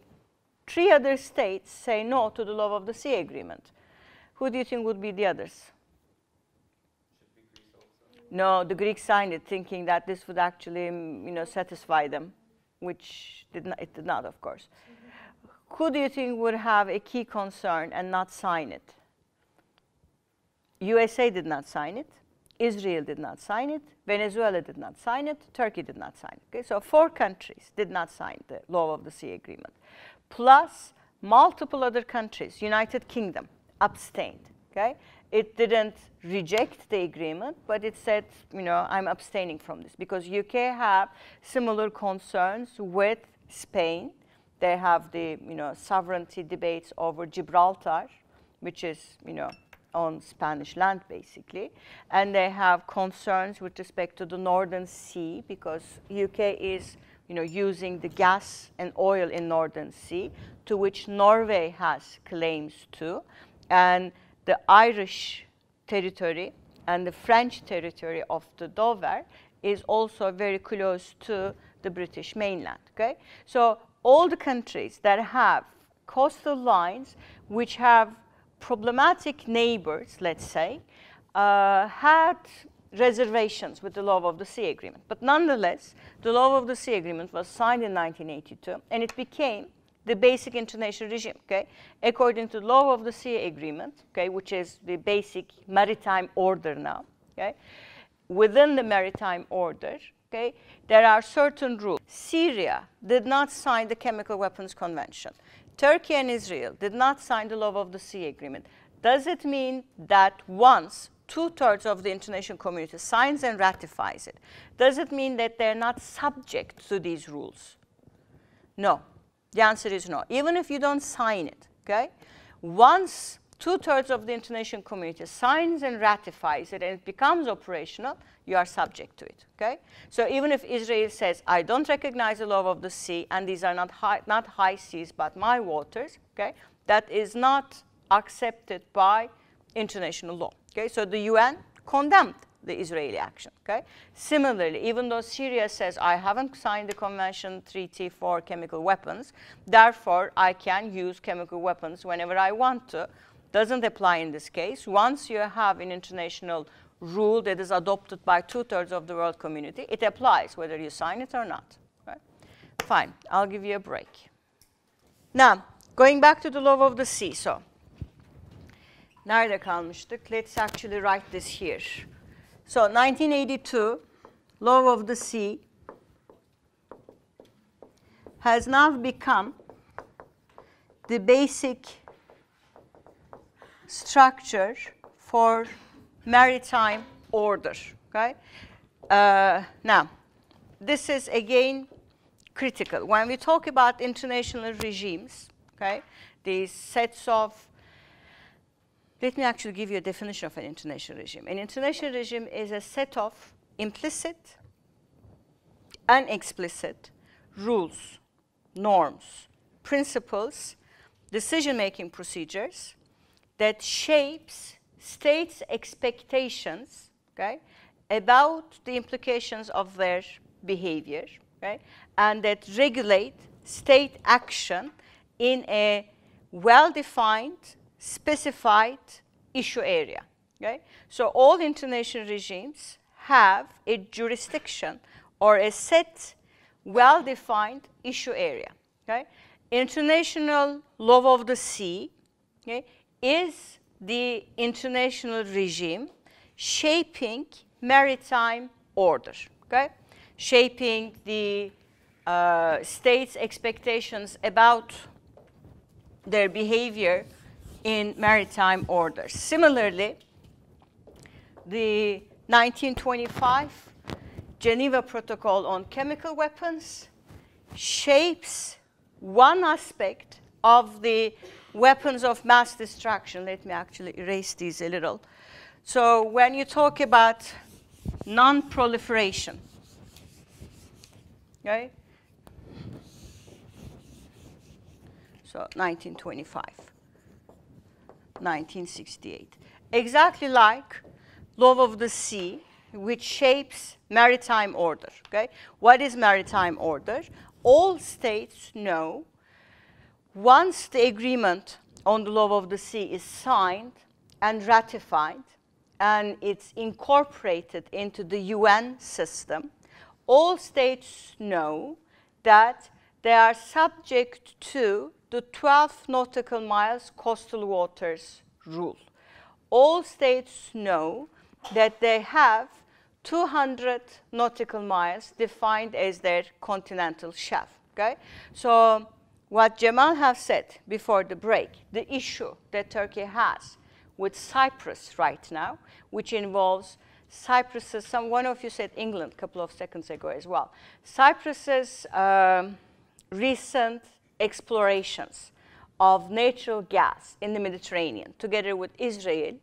Speaker 1: 3 other states say no to the Law of the Sea Agreement. Who do you think would be the others?
Speaker 2: Should be Greece also.
Speaker 1: No, the Greeks signed it thinking that this would actually, you know, satisfy them, which it did not, of course. Who do you think would have a key concern and not sign it? USA did not sign it. Israel did not sign it. Venezuela did not sign it. Turkey did not sign it. Okay? So 4 countries did not sign the Law of the Sea Agreement. Plus multiple other countries, United Kingdom, abstained. Okay? It didn't reject the agreement, but it said, you know, I'm abstaining from this because UK have similar concerns with Spain. They have the, you know, sovereignty debates over Gibraltar, which is, you know, on Spanish land, basically. And they have concerns with respect to the Northern Sea because UK is, you know, using the gas and oil in Northern Sea, to which Norway has claims to. And the Irish territory and the French territory of the Dover is also very close to the British mainland, okay? So all the countries that have coastal lines which have problematic neighbors, let's say, had reservations with the Law of the Sea Agreement. But nonetheless, the Law of the Sea Agreement was signed in 1982, and it became the basic international regime, okay? According to the Law of the Sea Agreement, okay, which is the basic maritime order now, okay? Within the maritime order, okay, there are certain rules. Syria did not sign the Chemical Weapons Convention. Turkey and Israel did not sign the Law of the Sea Agreement. Does it mean that once 2/3 of the international community signs and ratifies it, does it mean that they're not subject to these rules? No. The answer is no. Even if you don't sign it, okay? Once 2/3 of the international community signs and ratifies it and it becomes operational, you are subject to it, okay? So even if Israel says, I don't recognize the law of the sea, and these are not high seas, but my waters, okay? That is not accepted by international law, okay? So the UN condemned the Israeli action, okay? Similarly, even though Syria says, I haven't signed the convention treaty for chemical weapons, therefore I can use chemical weapons whenever I want to, doesn't apply in this case. Once you have an international rule that is adopted by 2/3 of the world community, it applies whether you sign it or not, right? Fine, I'll give you a break. Now, going back to the law of the sea, so nerede kalmıştık? Let's actually write this here. So 1982, Law of the Sea has now become the basic structure for maritime order, okay? Now, this is again critical. When we talk about international regimes, okay, these sets of, let me actually give you a definition of an international regime. An international regime is a set of implicit and explicit rules, norms, principles, decision-making procedures that shapes states' expectations, okay, about the implications of their behavior, okay, and that regulate state action in a well-defined, specified issue area, okay? So all international regimes have a jurisdiction or a set, well-defined issue area. Okay? International law of the sea, okay, is the international regime shaping maritime order, okay? Shaping the states' expectations about their behavior in maritime orders. Similarly, the 1925 Geneva Protocol on chemical weapons shapes one aspect of the weapons of mass destruction. Let me actually erase these a little. So when you talk about non-proliferation, okay? So 1925, 1968. Exactly like law of the sea, which shapes maritime order, okay? What is maritime order? All states know once the agreement on the law of the sea is signed and ratified, and it's incorporated into the UN system, all states know that they are subject to the 12 nautical miles coastal waters rule. All states know that they have 200 nautical miles defined as their continental shelf, okay? So what Jamal has said before the break, the issue that Turkey has with Cyprus right now, which involves Cyprus's, one of you said England a couple of seconds ago as well. Cyprus's recent explorations of natural gas in the Mediterranean, together with Israel,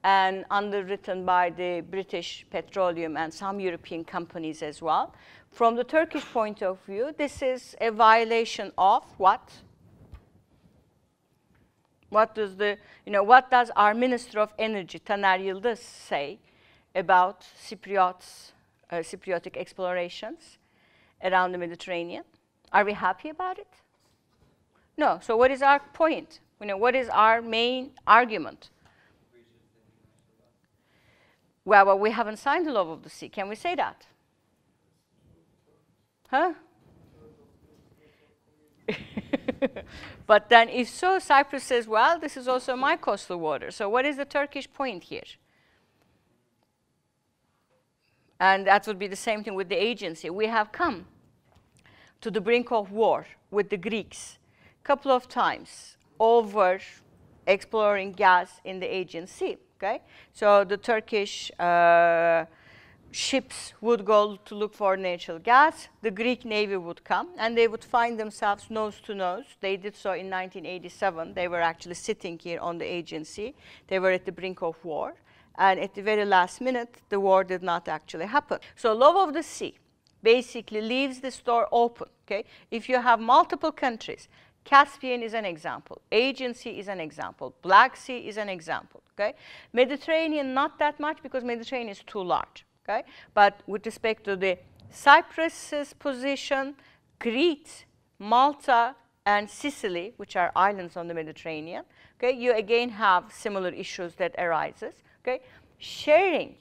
Speaker 1: and underwritten by the British Petroleum and some European companies as well. From the Turkish point of view, this is a violation of what? What does what does our Minister of Energy, Taner Yıldız, say about Cypriotic explorations around the Mediterranean? Are we happy about it? No. So what is our point? What is our main argument? Well, we haven't signed the law of the sea. Can we say that? Huh? But then if so, Cyprus says, well, this is also my coastal water. So what is the Turkish point here? And that would be the same thing with the agency. We have come to the brink of war with the Greeks a couple of times over exploring gas in the Aegean Sea. Okay? So the Turkish ships would go to look for natural gas. The Greek Navy would come, and they would find themselves nose to nose. They did so in 1987. They were actually sitting here on the Aegean Sea. They were at the brink of war. And at the very last minute, the war did not actually happen. So law of the sea basically leaves this door open. Okay? If you have multiple countries, Caspian is an example. Aegean Sea is an example. Black Sea is an example. Okay? Mediterranean, not that much, because Mediterranean is too large. Okay? But with respect to the Cyprus's position, Crete, Malta, and Sicily, which are islands on the Mediterranean, okay, you again have similar issues that arises. Okay? Sharing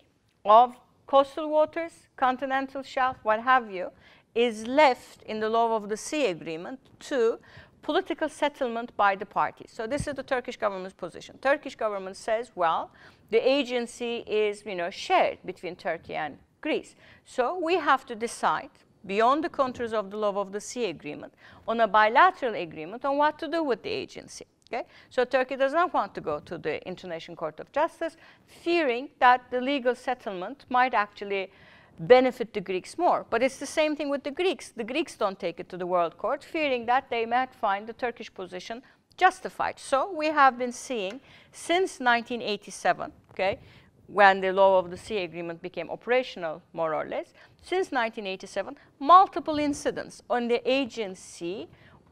Speaker 1: of coastal waters, continental shelf, what have you, is left in the law of the sea agreement to political settlement by the parties. So this is the Turkish government's position. Turkish government says, well, the agency is, shared between Turkey and Greece. So we have to decide, beyond the contours of the law of the sea agreement, on a bilateral agreement on what to do with the agency. Okay? So Turkey does not want to go to the International Court of Justice, fearing that the legal settlement might actually benefit the Greeks more. But it's the same thing with the Greeks. The Greeks don't take it to the World Court, fearing that they might find the Turkish position justified. So we have been seeing since 1987, okay, when the law of the sea agreement became operational, more or less, since 1987, multiple incidents on the Aegean Sea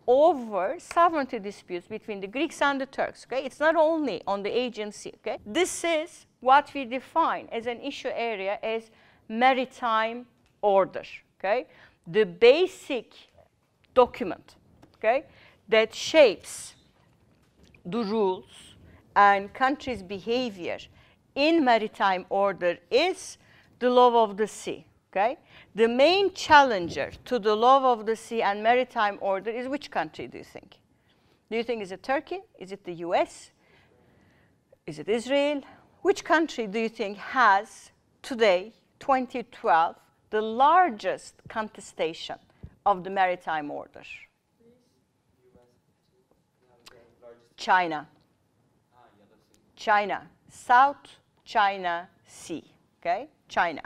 Speaker 1: over sovereignty disputes between the Greeks and the Turks. Okay? It's not only on the Aegean Sea. Okay? This is what we define as an issue area as maritime order. Okay? The basic document, okay, that shapes the rules and countries' behavior in maritime order is the law of the sea. Okay? The main challenger to the law of the sea and maritime order is which country, do you think? Do you think is it Turkey? Is it the US? Is it Israel? Which country do you think has today, 2012, the largest contestation of the maritime order? China. China. South China Sea. Okay? China.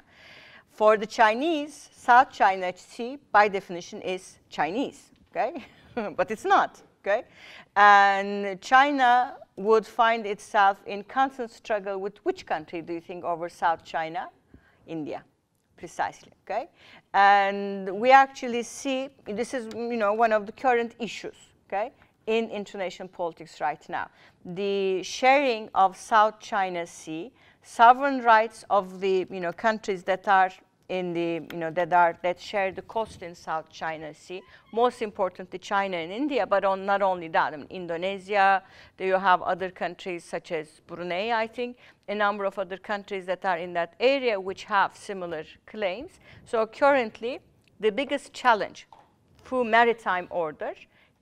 Speaker 1: For the Chinese, South China Sea, by definition, is Chinese. Okay? But it's not. Okay? And China would find itself in constant struggle with which country, do you think, over South China? India, precisely. Okay? And we actually see, this is one of the current issues, okay, in international politics right now. The sharing of South China Sea, sovereign rights of the countries that are in the that share the coast in South China Sea, most importantly China and India, but not only that, I mean, Indonesia, there you have other countries such as Brunei, I think, a number of other countries that are in that area which have similar claims. So currently, the biggest challenge through maritime order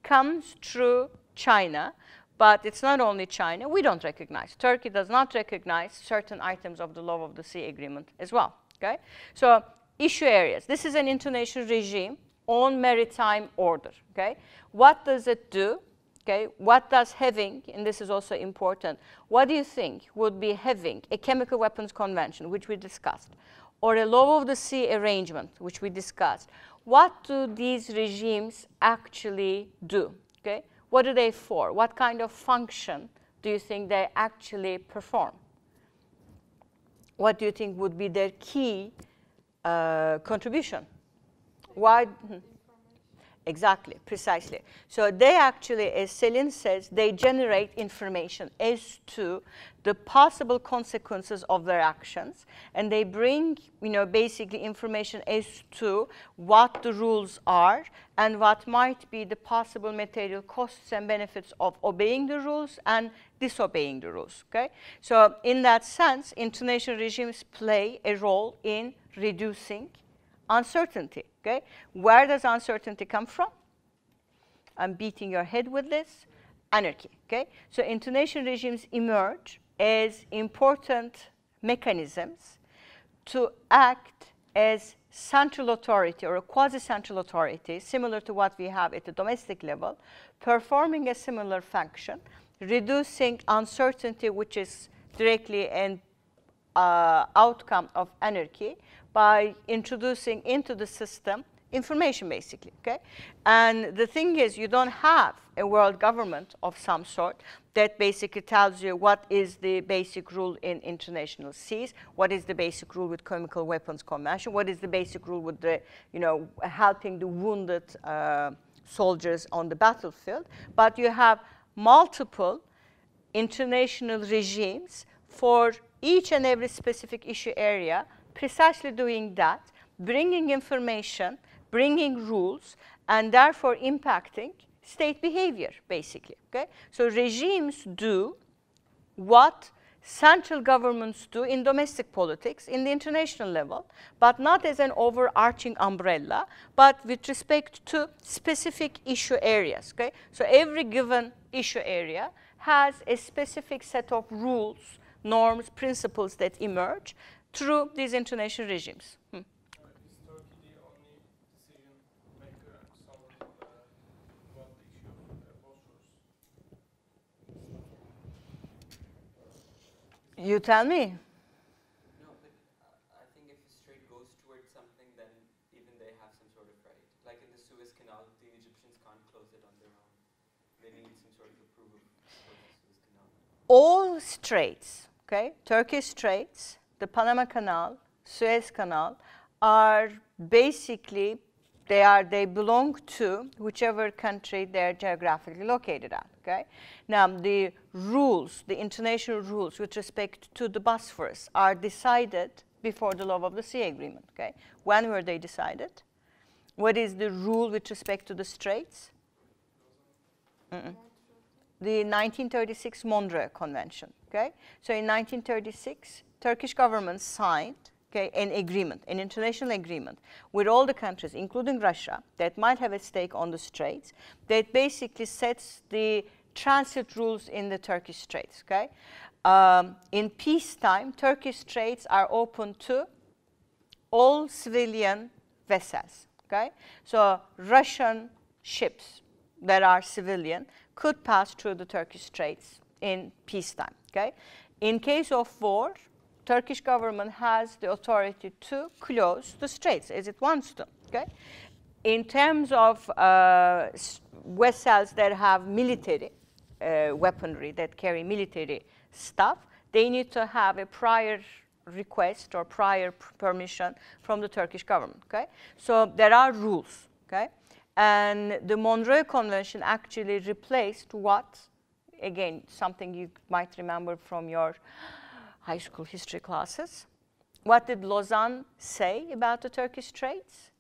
Speaker 1: comes through China, but it's not only China. We don't recognize. Turkey does not recognize certain items of the law of the sea agreement as well. Okay? So issue areas. This is an international regime on maritime order. Okay? What does it do? Okay? What does having, and this is also important, what do you think would be having a chemical weapons convention, which we discussed, or a law of the sea arrangement, which we discussed? What do these regimes actually do? Okay? What are they for? What kind of function do you think they actually perform? What do you think would be their key contribution? Why? Exactly, precisely. So they actually, as Selin says, they generate information as to the possible consequences of their actions, and they bring, basically information as to what the rules are and what might be the possible material costs and benefits of obeying the rules and disobeying the rules. Okay? So in that sense, international regimes play a role in reducing uncertainty. Okay? Where does uncertainty come from? I'm beating your head with this. Anarchy. Okay? So international regimes emerge as important mechanisms to act as central authority or a quasi-central authority, similar to what we have at the domestic level, performing a similar function, reducing uncertainty, which is directly an outcome of anarchy, by introducing into the system information, basically. Okay? And the thing is, you don't have a world government of some sort that basically tells you what is the basic rule in international seas, what is the basic rule with chemical weapons convention, what is the basic rule with the, helping the wounded soldiers on the battlefield. But you have multiple international regimes for each and every specific issue area, precisely doing that, bringing information, bringing rules, and therefore impacting state behavior, basically. Okay? So regimes do what central governments do in domestic politics in the international level, but not as an overarching umbrella, but with respect to specific issue areas. Okay? So every given issue area has a specific set of rules, norms, principles that emerge through these international regimes.
Speaker 3: Is Turkey the only decision maker solving about the issue of Bosphorus?
Speaker 1: You tell me.
Speaker 2: No, but I think if a strait goes towards something, then even they have some sort of right. Like in the Suez Canal, the Egyptians can't close it on their own. They need some sort of approval for the Suez Canal.
Speaker 1: All straits, okay, Turkish straits, the Panama Canal, Suez Canal, are basically, they belong to whichever country they're geographically located at. Okay? Now, the rules, the international rules with respect to the Bosphorus are decided before the law of the sea agreement. Okay? When were they decided? What is the rule with respect to the straits? The 1936 Monroe Convention. Okay? So in 1936, Turkish government signed okay, an agreement, an international agreement with all the countries, including Russia, that might have a stake on the straits, that basically sets the transit rules in the Turkish straits, okay? In peacetime, Turkish straits are open to all civilian vessels, okay? So Russian ships that are civilian could pass through the Turkish straits in peacetime, okay? In case of war, Turkish government has the authority to close the straits as it wants to, okay? In terms of vessels that have military weaponry, that carry military stuff, they need to have a prior request or prior permission from the Turkish government, okay? So there are rules, okay? And the Monroe Convention actually replaced what, again, something you might remember from your high school history classes. What did Lausanne say about the Turkish straits?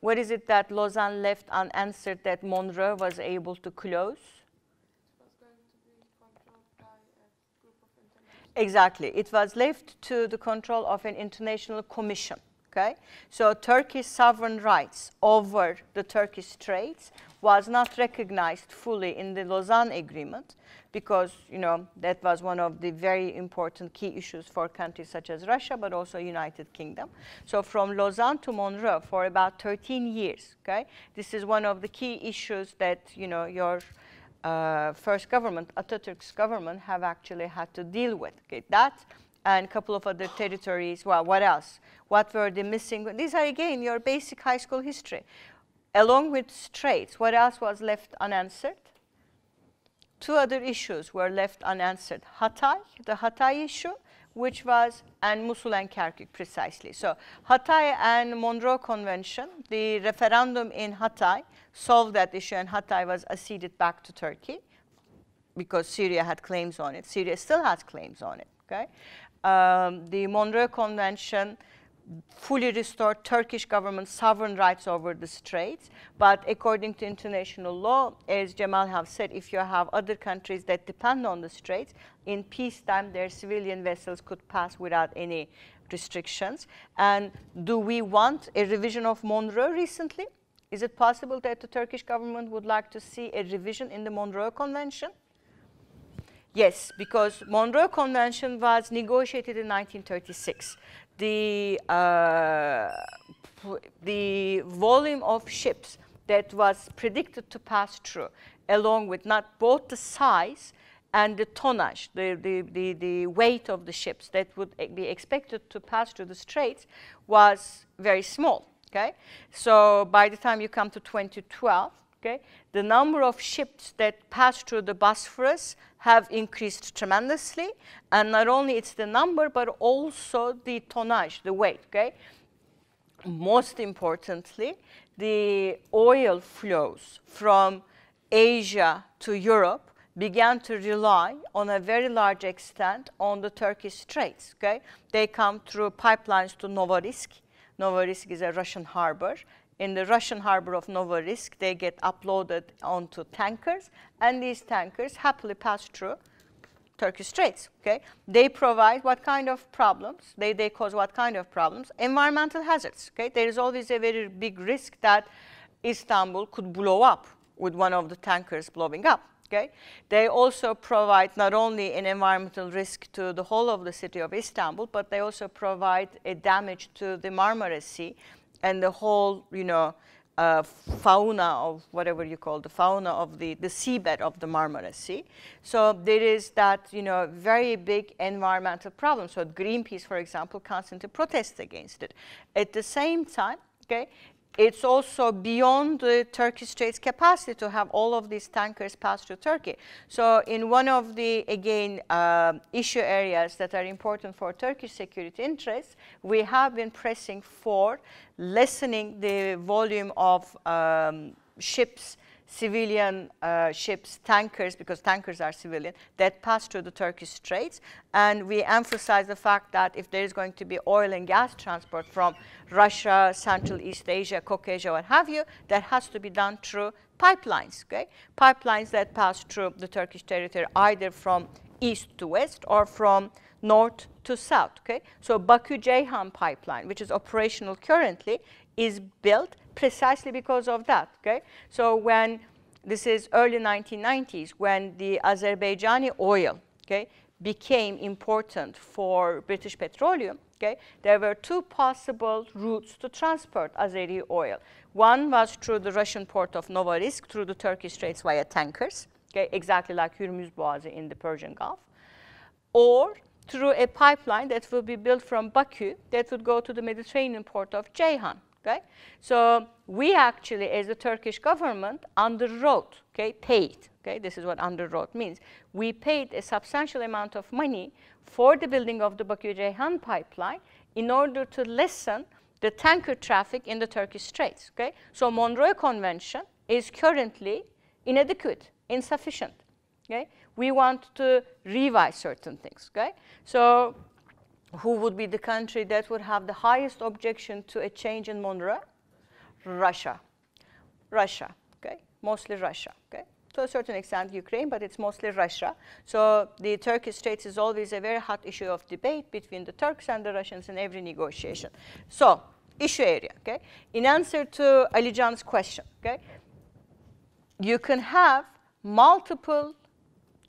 Speaker 1: What is it that Lausanne left unanswered that Monroe was able to close?
Speaker 3: It was going to be controlled by a group of international.
Speaker 1: Exactly. It was left to the control of an international commission. Okay? So Turkish sovereign rights over the Turkish straits was not recognized fully in the Lausanne Agreement, because, you know, that was one of the very important key issues for countries such as Russia, but also United Kingdom. So from Lausanne to Monroe for about 13 years, okay, this is one of the key issues that, you know, your first government, Atatürk's government, have actually had to deal with. Okay, that and a couple of other territories. Well, what else? What were the missing? These are, again, your basic high school history. Along with straits, what else was left unanswered? Two other issues were left unanswered. Hatay, the Hatay issue, which was, and Mosul and Kirkuk precisely. So Hatay and Monroe Convention, the referendum in Hatay solved that issue, and Hatay was acceded back to Turkey because Syria had claims on it. Syria still has claims on it, okay? The Monroe Convention fully restored Turkish government sovereign rights over the straits, but according to international law, as Jamal have said, if you have other countries that depend on the straits, in peacetime their civilian vessels could pass without any restrictions. And do we want a revision of Monroe recently? Is it possible that the Turkish government would like to see a revision in the Monroe Convention? Yes, because Monroe Convention was negotiated in 1936. The volume of ships that was predicted to pass through, along with not both the size and the tonnage, the weight of the ships that would be expected to pass through the straits, was very small. Okay, so by the time you come to 2012, okay, the number of ships that pass through the Bosphorus have increased tremendously, and not only it's the number, but also the tonnage, the weight, okay? Most importantly, the oil flows from Asia to Europe began to rely on a very large extent on the Turkish straits, okay? They come through pipelines to Novorossiysk. Novorossiysk is a Russian harbor. In the Russian harbor of Novorossiysk, they get uploaded onto tankers, and these tankers happily pass through Turkish straits, okay? They provide what kind of problems? They cause what kind of problems? Environmental hazards, okay? There is always a very big risk that Istanbul could blow up with one of the tankers blowing up, okay? They also provide not only an environmental risk to the whole of the city of Istanbul, but they also provide a damage to the Marmara Sea and the whole, you know, fauna of whatever you call the fauna of the seabed of the Marmara Sea. So there is that, you know, very big environmental problem. So Greenpeace, for example, constantly protests against it. At the same time, okay, it's also beyond the Turkish state's capacity to have all of these tankers pass through Turkey. So in one of the, again, issue areas that are important for Turkish security interests, we have been pressing for lessening the volume of ships, civilian ships, tankers, because tankers are civilian, that pass through the Turkish straits. And we emphasize the fact that if there is going to be oil and gas transport from Russia, Central East Asia, Caucasia, what have you, that has to be done through pipelines, okay? Pipelines that pass through the Turkish territory either from east to west or from north to south, okay? So Baku-Ceyhan pipeline, which is operational currently, is built precisely because of that, okay? So when, this is early 1990s, when the Azerbaijani oil, okay, became important for British Petroleum, okay, there were two possible routes to transport Azeri oil. One was through the Russian port of Novorossiysk, through the Turkish Straits via tankers, okay, exactly like Hürmüz Boğazı in the Persian Gulf, or through a pipeline that will be built from Baku that would go to the Mediterranean port of Ceyhan. Okay? So we actually, as the Turkish government, underwrote, okay, paid. Okay? This is what underwrote means. We paid a substantial amount of money for the building of the Baku-Ceyhan pipeline in order to lessen the tanker traffic in the Turkish Straits. Okay? So Monroe Convention is currently inadequate, insufficient. Okay? We want to revise certain things. Okay? So who would be the country that would have the highest objection to a change in Monroe? Russia. Russia, okay? Mostly Russia, okay? To a certain extent, Ukraine, but it's mostly Russia. So the Turkish Straits is always a very hot issue of debate between the Turks and the Russians in every negotiation. So, issue area, okay? In answer to Ali Can's question, okay? You can have multiple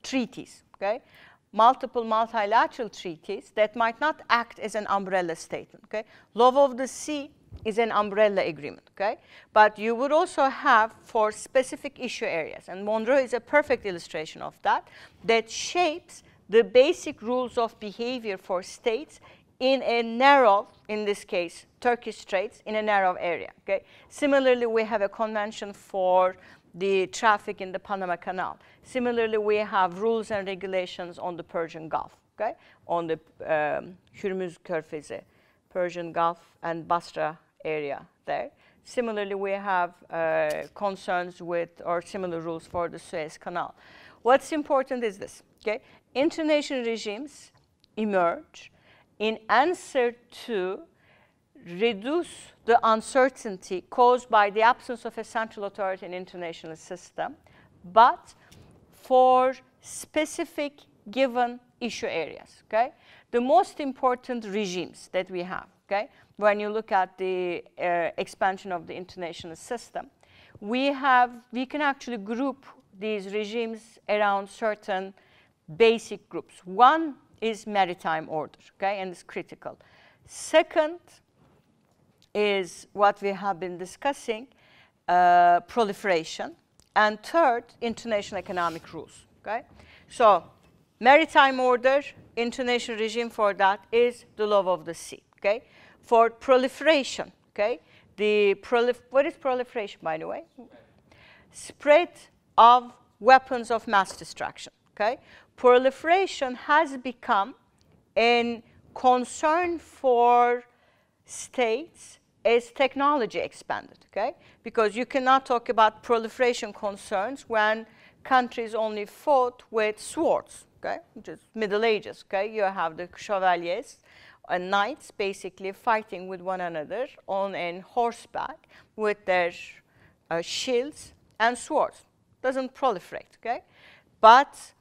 Speaker 1: treaties, okay? Multiple multilateral treaties that might not act as an umbrella statement, okay? Law of the sea is an umbrella agreement, okay? But you would also have for specific issue areas, and Monroe is a perfect illustration of that, that shapes the basic rules of behavior for states in a narrow, in this case, Turkish Straits, in a narrow area, okay? Similarly, we have a convention for the traffic in the Panama Canal. Similarly, we have rules and regulations on the Persian Gulf, okay? On the Hürmüz Körfezi, Persian Gulf and Basra area there. Similarly, we have concerns with, or similar rules for the Suez Canal. What's important is this, okay? International regimes emerge in answer to reduce the uncertainty caused by the absence of a central authority in international system, but for specific given issue areas, okay? The most important regimes that we have, okay, when you look at the expansion of the international system, we can actually group these regimes around certain basic groups. One is maritime order, okay, and it's critical. Second is what we have been discussing, proliferation. And third, international economic rules, okay? So maritime order, international regime for that is the law of the sea, okay? For proliferation, okay? What is proliferation, by the way? Spread of weapons of mass destruction, okay? Proliferation has become a concern for states as technology expanded, okay? Because you cannot talk about proliferation concerns when countries only fought with swords, okay? Which is Middle Ages, okay? You have the chevaliers and knights basically fighting with one another on a horseback with their shields and swords. Doesn't proliferate, okay? But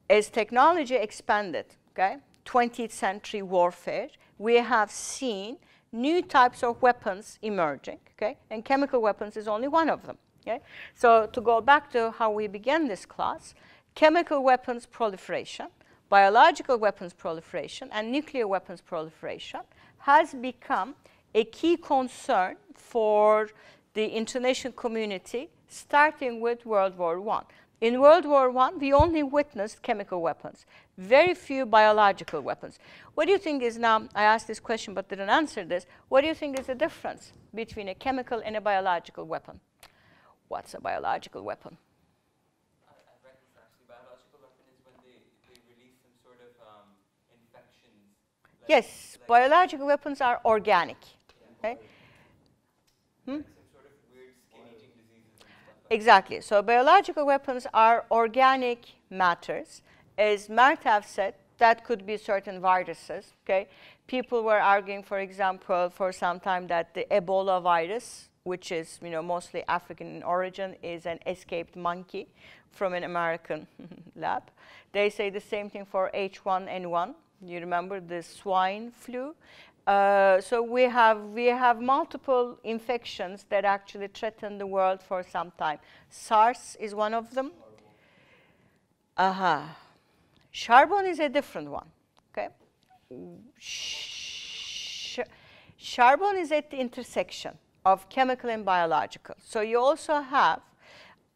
Speaker 1: as technology expanded, okay, 20th century warfare, we have seen new types of weapons emerging, okay? And chemical weapons is only one of them, okay? So to go back to how we began this class, chemical weapons proliferation, biological weapons proliferation, and nuclear weapons proliferation has become a key concern for the international community starting with World War I. In World War I, we only witnessed chemical weapons, very few biological weapons. What do you think is now, I asked this question but didn't answer this, what do you think is the difference between a chemical and a biological weapon? What's a biological weapon?
Speaker 2: I read this actually. Biological weapon is when they release some sort of infections. Like,
Speaker 1: yes, like biological weapons are organic. Yeah. Okay?
Speaker 2: Like some sort of weird skin-eating diseases and stuff like
Speaker 1: Exactly. So biological weapons are organic matters. As Martav said, that could be certain viruses, okay? People were arguing, for example, for some time that the Ebola virus, which is, mostly African in origin, is an escaped monkey from an American lab. They say the same thing for H1N1, You remember the swine flu? So we have multiple infections that actually threaten the world for some time. SARS is one of them. Charbon is a different one. Okay. Charbon is at the intersection of chemical and biological. So you also have,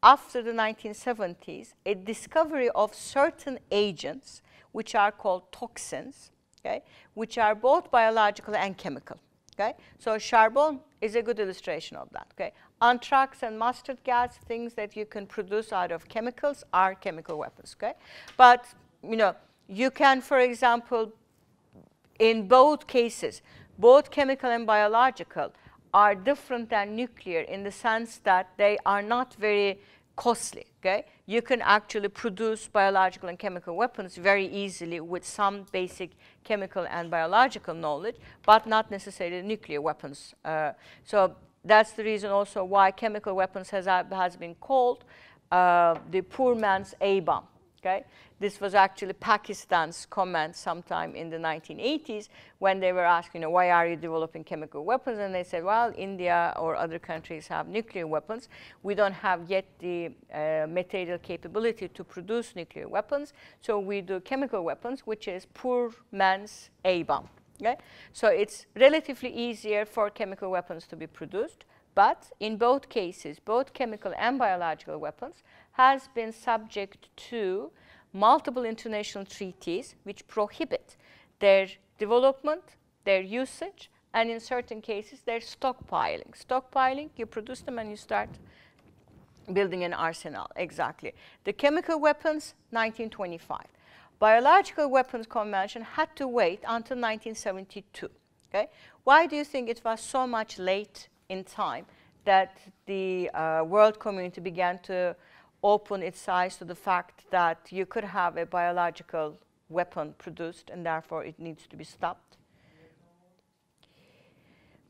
Speaker 1: after the 1970s, a discovery of certain agents which are called toxins, okay, which are both biological and chemical. Okay? So charbon is a good illustration of that. Okay? Anthrax and mustard gas, things that you can produce out of chemicals, are chemical weapons. Okay? But you can, for example, in both cases, both chemical and biological are different than nuclear in the sense that they are not very costly. Okay? You can actually produce biological and chemical weapons very easily with some basic chemical and biological knowledge, but not necessarily nuclear weapons. So that's the reason also why chemical weapons has been called the poor man's A-bomb. Okay? This was actually Pakistan's comment sometime in the 1980s when they were asked, why are you developing chemical weapons? And they said, well, India or other countries have nuclear weapons. We don't have yet the material capability to produce nuclear weapons. So we do chemical weapons, which is poor man's A-bomb. Okay? So it's relatively easier for chemical weapons to be produced. But in both cases, both chemical and biological weapons has been subject to multiple international treaties which prohibit their development, their usage, and in certain cases, their stockpiling. Stockpiling, you produce them and you start building an arsenal. Exactly. The chemical weapons, 1925. Biological weapons convention had to wait until 1972. Okay? Why do you think it was so much late in time that the world community began to open its eyes to the fact that you could have a biological weapon produced and therefore it needs to be stopped?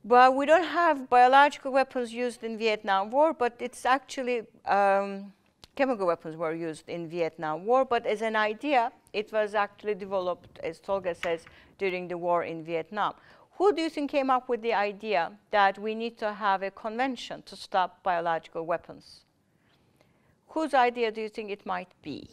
Speaker 1: Well, we don't have biological weapons used in Vietnam War, but it's actually chemical weapons were used in Vietnam War. But as an idea, it was actually developed, as Tolga says, during the war in Vietnam. Who do you think came up with the idea that we need to have a convention to stop biological weapons? Whose idea do you think it might be?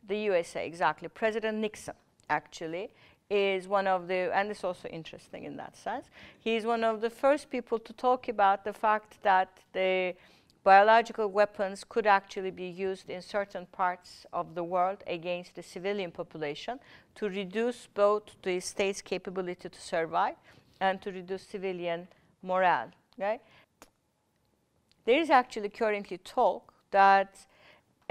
Speaker 1: The USA, exactly. President Nixon, actually, is one of the, and it's also interesting in that sense, he's one of the first people to talk about the fact that the biological weapons could actually be used in certain parts of the world against the civilian population to reduce both the state's capability to survive and to reduce civilian morale. Right? There is actually currently talk that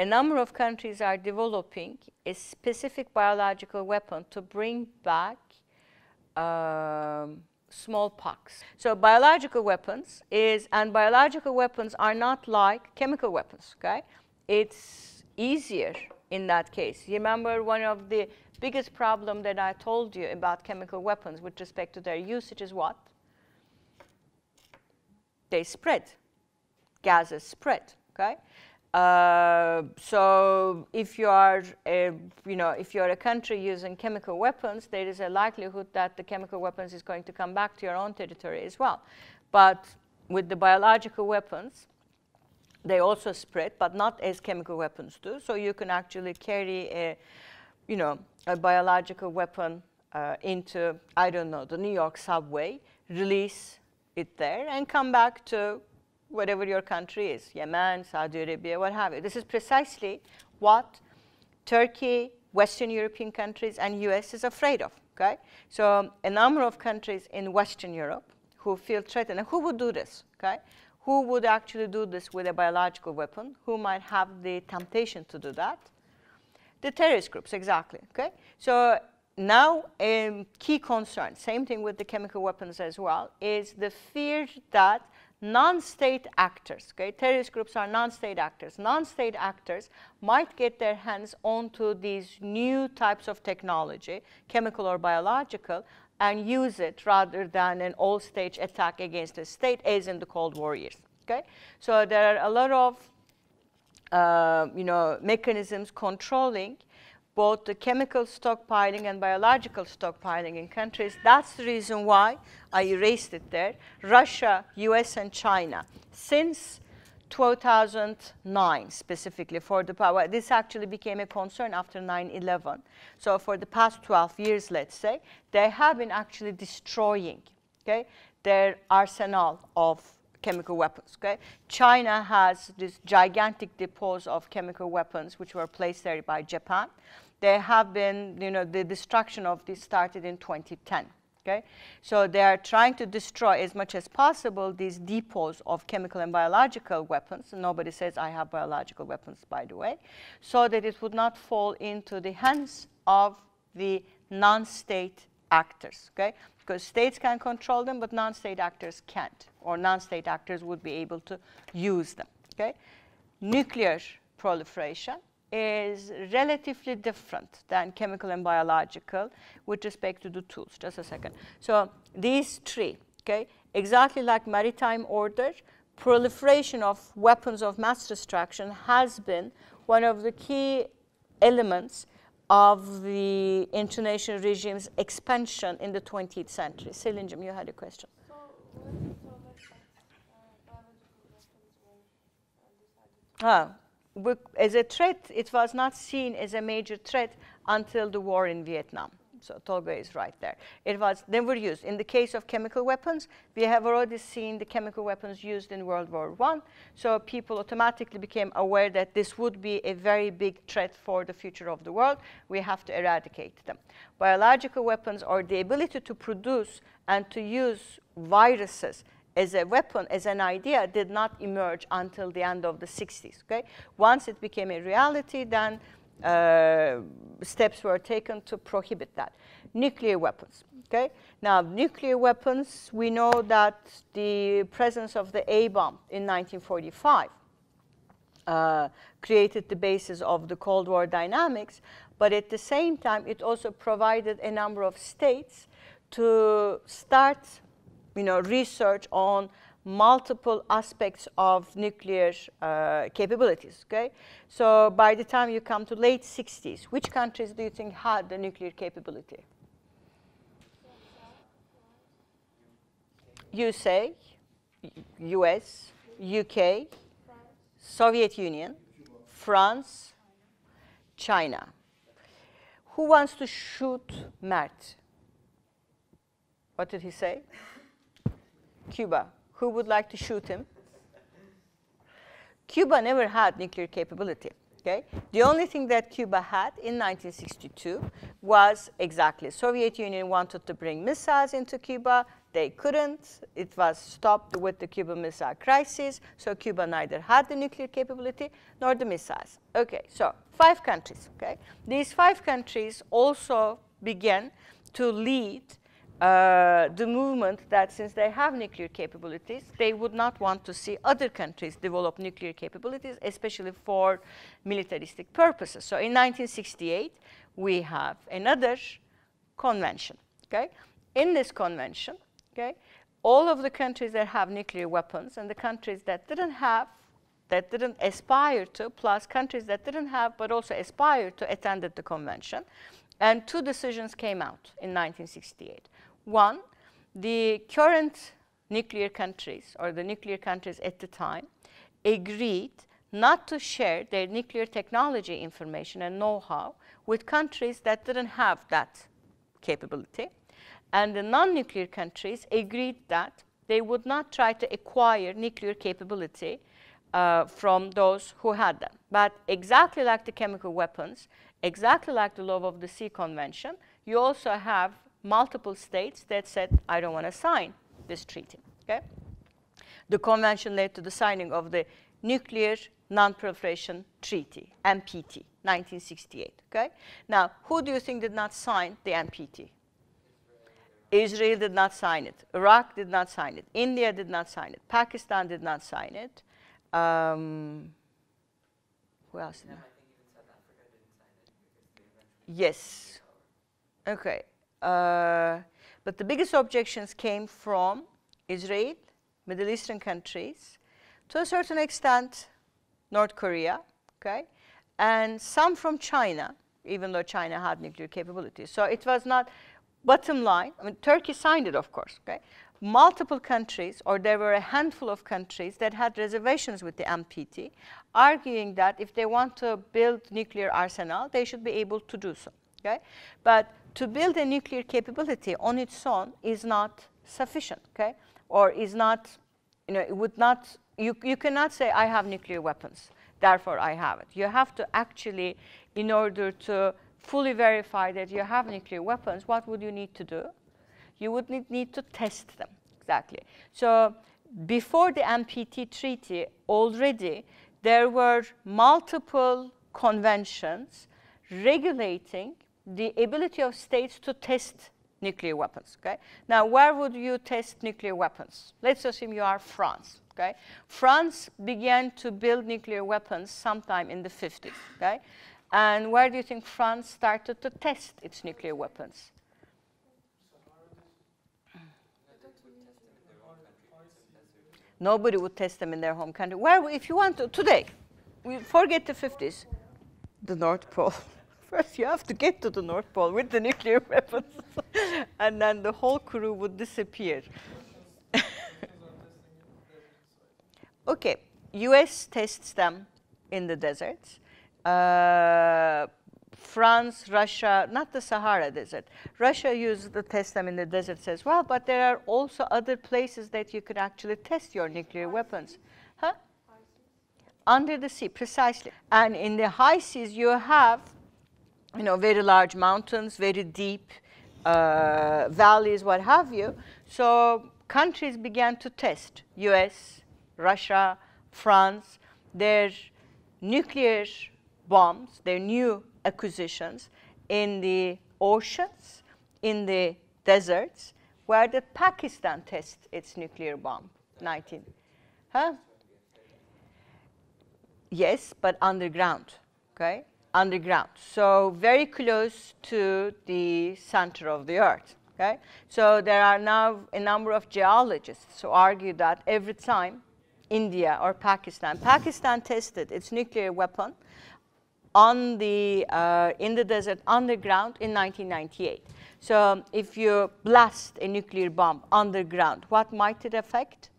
Speaker 1: a number of countries are developing a specific biological weapon to bring back smallpox. So biological weapons and biological weapons are not like chemical weapons, okay? It's easier in that case. You remember one of the biggest problems that I told you about chemical weapons with respect to their usage is what? They spread. Gases spread, okay? So if you are if you're a country using chemical weapons, there is a likelihood that the chemical weapons is going to come back to your own territory as well. But with the biological weapons, they also spread, but not as chemical weapons do. So you can actually carry a biological weapon into, I don't know, the New York subway, release it there, and come back to whatever your country is, Yemen, Saudi Arabia, what have you. This is precisely what Turkey, Western European countries, and US is afraid of, okay? So a number of countries in Western Europe who feel threatened, and who would do this, okay? Who would actually do this with a biological weapon? Who might have the temptation to do that? The terrorist groups, exactly, okay? So now a key concern, same thing with the chemical weapons as well, is the fear that non-state actors, okay, terrorist groups are non-state actors. Non-state actors might get their hands onto these new types of technology, chemical or biological, and use it rather than an all-stage attack against a state, as in the Cold War years. Okay, so there are a lot of mechanisms controlling both the chemical stockpiling and biological stockpiling in countries. That's the reason why I erased it there. Russia, US, and China, since 2009 specifically for the power. This actually became a concern after 9/11. So for the past 12 years, let's say, they have been actually destroying, okay, their arsenal of chemical weapons. Okay? China has this gigantic depots of chemical weapons which were placed there by Japan. They have been, you know, the destruction of this started in 2010. Okay? So they are trying to destroy as much as possible these depots of chemical and biological weapons. And nobody says I have biological weapons, by the way, so that it would not fall into the hands of the non-state actors. Okay? Because states can control them, but non-state actors can't, or non-state actors would be able to use them. Okay? Nuclear proliferation is relatively different than chemical and biological with respect to the tools. Just a second. So these three, okay, exactly like Maritime Order, proliferation of weapons of mass destruction has been one of the key elements of the Intonation Regimes expansion in the 20th century. Selin'cim, you had a question.
Speaker 4: So when you saw that biological weapons were decided to
Speaker 1: As a threat, it was not seen as a major threat until the war in Vietnam. So Tolga is right there. It was never used. In the case of chemical weapons, we have already seen the chemical weapons used in World War I. So people automatically became aware that this would be a very big threat for the future of the world. We have to eradicate them. Biological weapons, or the ability to produce and to use viruses as a weapon, as an idea, did not emerge until the end of the 60s. Okay? Once it became a reality, then steps were taken to prohibit that. Nuclear weapons. Okay? Now, nuclear weapons, we know that the presence of the A-bomb in 1945 created the basis of the Cold War dynamics, but at the same time, it also provided a number of states to start, you know, research on multiple aspects of nuclear capabilities. Okay, so by the time you come to late 60s, which countries do you think had the nuclear capability? USA, US, UK, Soviet Union, France, China. Who wants to shoot Mert? What did he say? Cuba. Who would like to shoot him? Cuba never had nuclear capability. Okay? The only thing that Cuba had in 1962 was exactly Soviet Union wanted to bring missiles into Cuba. They couldn't. It was stopped with the Cuban Missile Crisis. So Cuba neither had the nuclear capability nor the missiles. Okay, so 5 countries. Okay? These 5 countries also began to lead the movement that since they have nuclear capabilities, they would not want to see other countries develop nuclear capabilities, especially for militaristic purposes. So in 1968, we have another convention. Okay? In this convention, okay, all of the countries that have nuclear weapons and the countries that didn't have, that didn't aspire to, plus countries that didn't have but also aspired to, attended the convention. And 2 decisions came out in 1968. One, the current nuclear countries, or the nuclear countries at the time, agreed not to share their nuclear technology information and know-how with countries that didn't have that capability. And the non-nuclear countries agreed that they would not try to acquire nuclear capability from those who had them. But exactly like the chemical weapons, exactly like the Law of the Sea Convention, you also have multiple states that said, I don't want to sign this treaty. Okay? The convention led to the signing of the Nuclear Non-Proliferation Treaty, NPT, 1968. Okay? Now, who do you think did not sign the NPT? Israel did not sign it. Iraq did not sign it. India did not sign it. Pakistan did not sign it. Who else?
Speaker 2: I think even South Africa didn't sign it because they eventually.
Speaker 1: Yes. Okay. But the biggest objections came from Israel, Middle Eastern countries, to a certain extent, North Korea, okay, and some from China, even though China had nuclear capabilities. So it was not, bottom line, I mean, Turkey signed it, of course, okay? Multiple countries, or there were a handful of countries that had reservations with the NPT, arguing that if they want to build nuclear arsenal, they should be able to do so, okay? But to build a nuclear capability on its own is not sufficient, okay? Or is not, you know, it would not, you cannot say, I have nuclear weapons, therefore I have it. You have to actually, in order to fully verify that you have nuclear weapons, what would you need to do? You would need to test them, exactly. So before the NPT treaty, already there were multiple conventions regulating the ability of states to test nuclear weapons, okay? Now, where would you test nuclear weapons? Let's assume you are France, okay? France began to build nuclear weapons sometime in the 50s, okay? And where do you think France started to test its nuclear weapons? Nobody would test them in their home country. Where, if you want to, today, we forget the 50s, the North Pole. First, you have to get to the North Pole with the nuclear weapons, and then the whole crew would disappear. Okay, US tests them in the deserts. France, Russia, not the Sahara Desert. Russia used to test them in the deserts as well, but there are also other places that you could actually test your nuclear weapons. Huh? Under the sea, precisely. And in the high seas, you have, you know, very large mountains, very deep valleys, what have you. So countries began to test, US, Russia, France, their nuclear bombs, their new acquisitions in the oceans, in the deserts, where did Pakistan test its nuclear bomb? 19. Huh? Yes, but underground, okay? Underground. So very close to the center of the earth, okay? So there are now a number of geologists who argue that every time India or Pakistan tested its nuclear weapon on the, in the desert underground in 1998. So if you blast a nuclear bomb underground, what might it affect?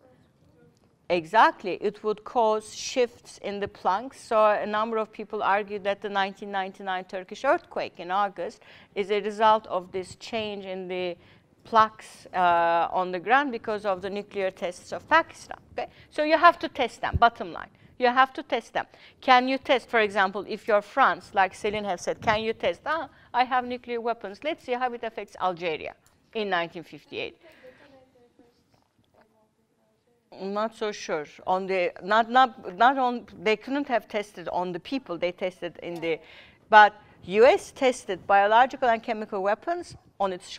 Speaker 1: Exactly, it would cause shifts in the planks. So a number of people argue that the 1999 Turkish earthquake in August is a result of this change in the plaques on the ground because of the nuclear tests of Pakistan. Okay? So you have to test them, bottom line. You have to test them. Can you test, for example, if you're France, like Céline has said, can you test, I have nuclear weapons, let's see how it affects Algeria in 1958. Not so sure. On the, not on, they couldn't have tested on the people, they tested in the, but US tested biological and chemical weapons on its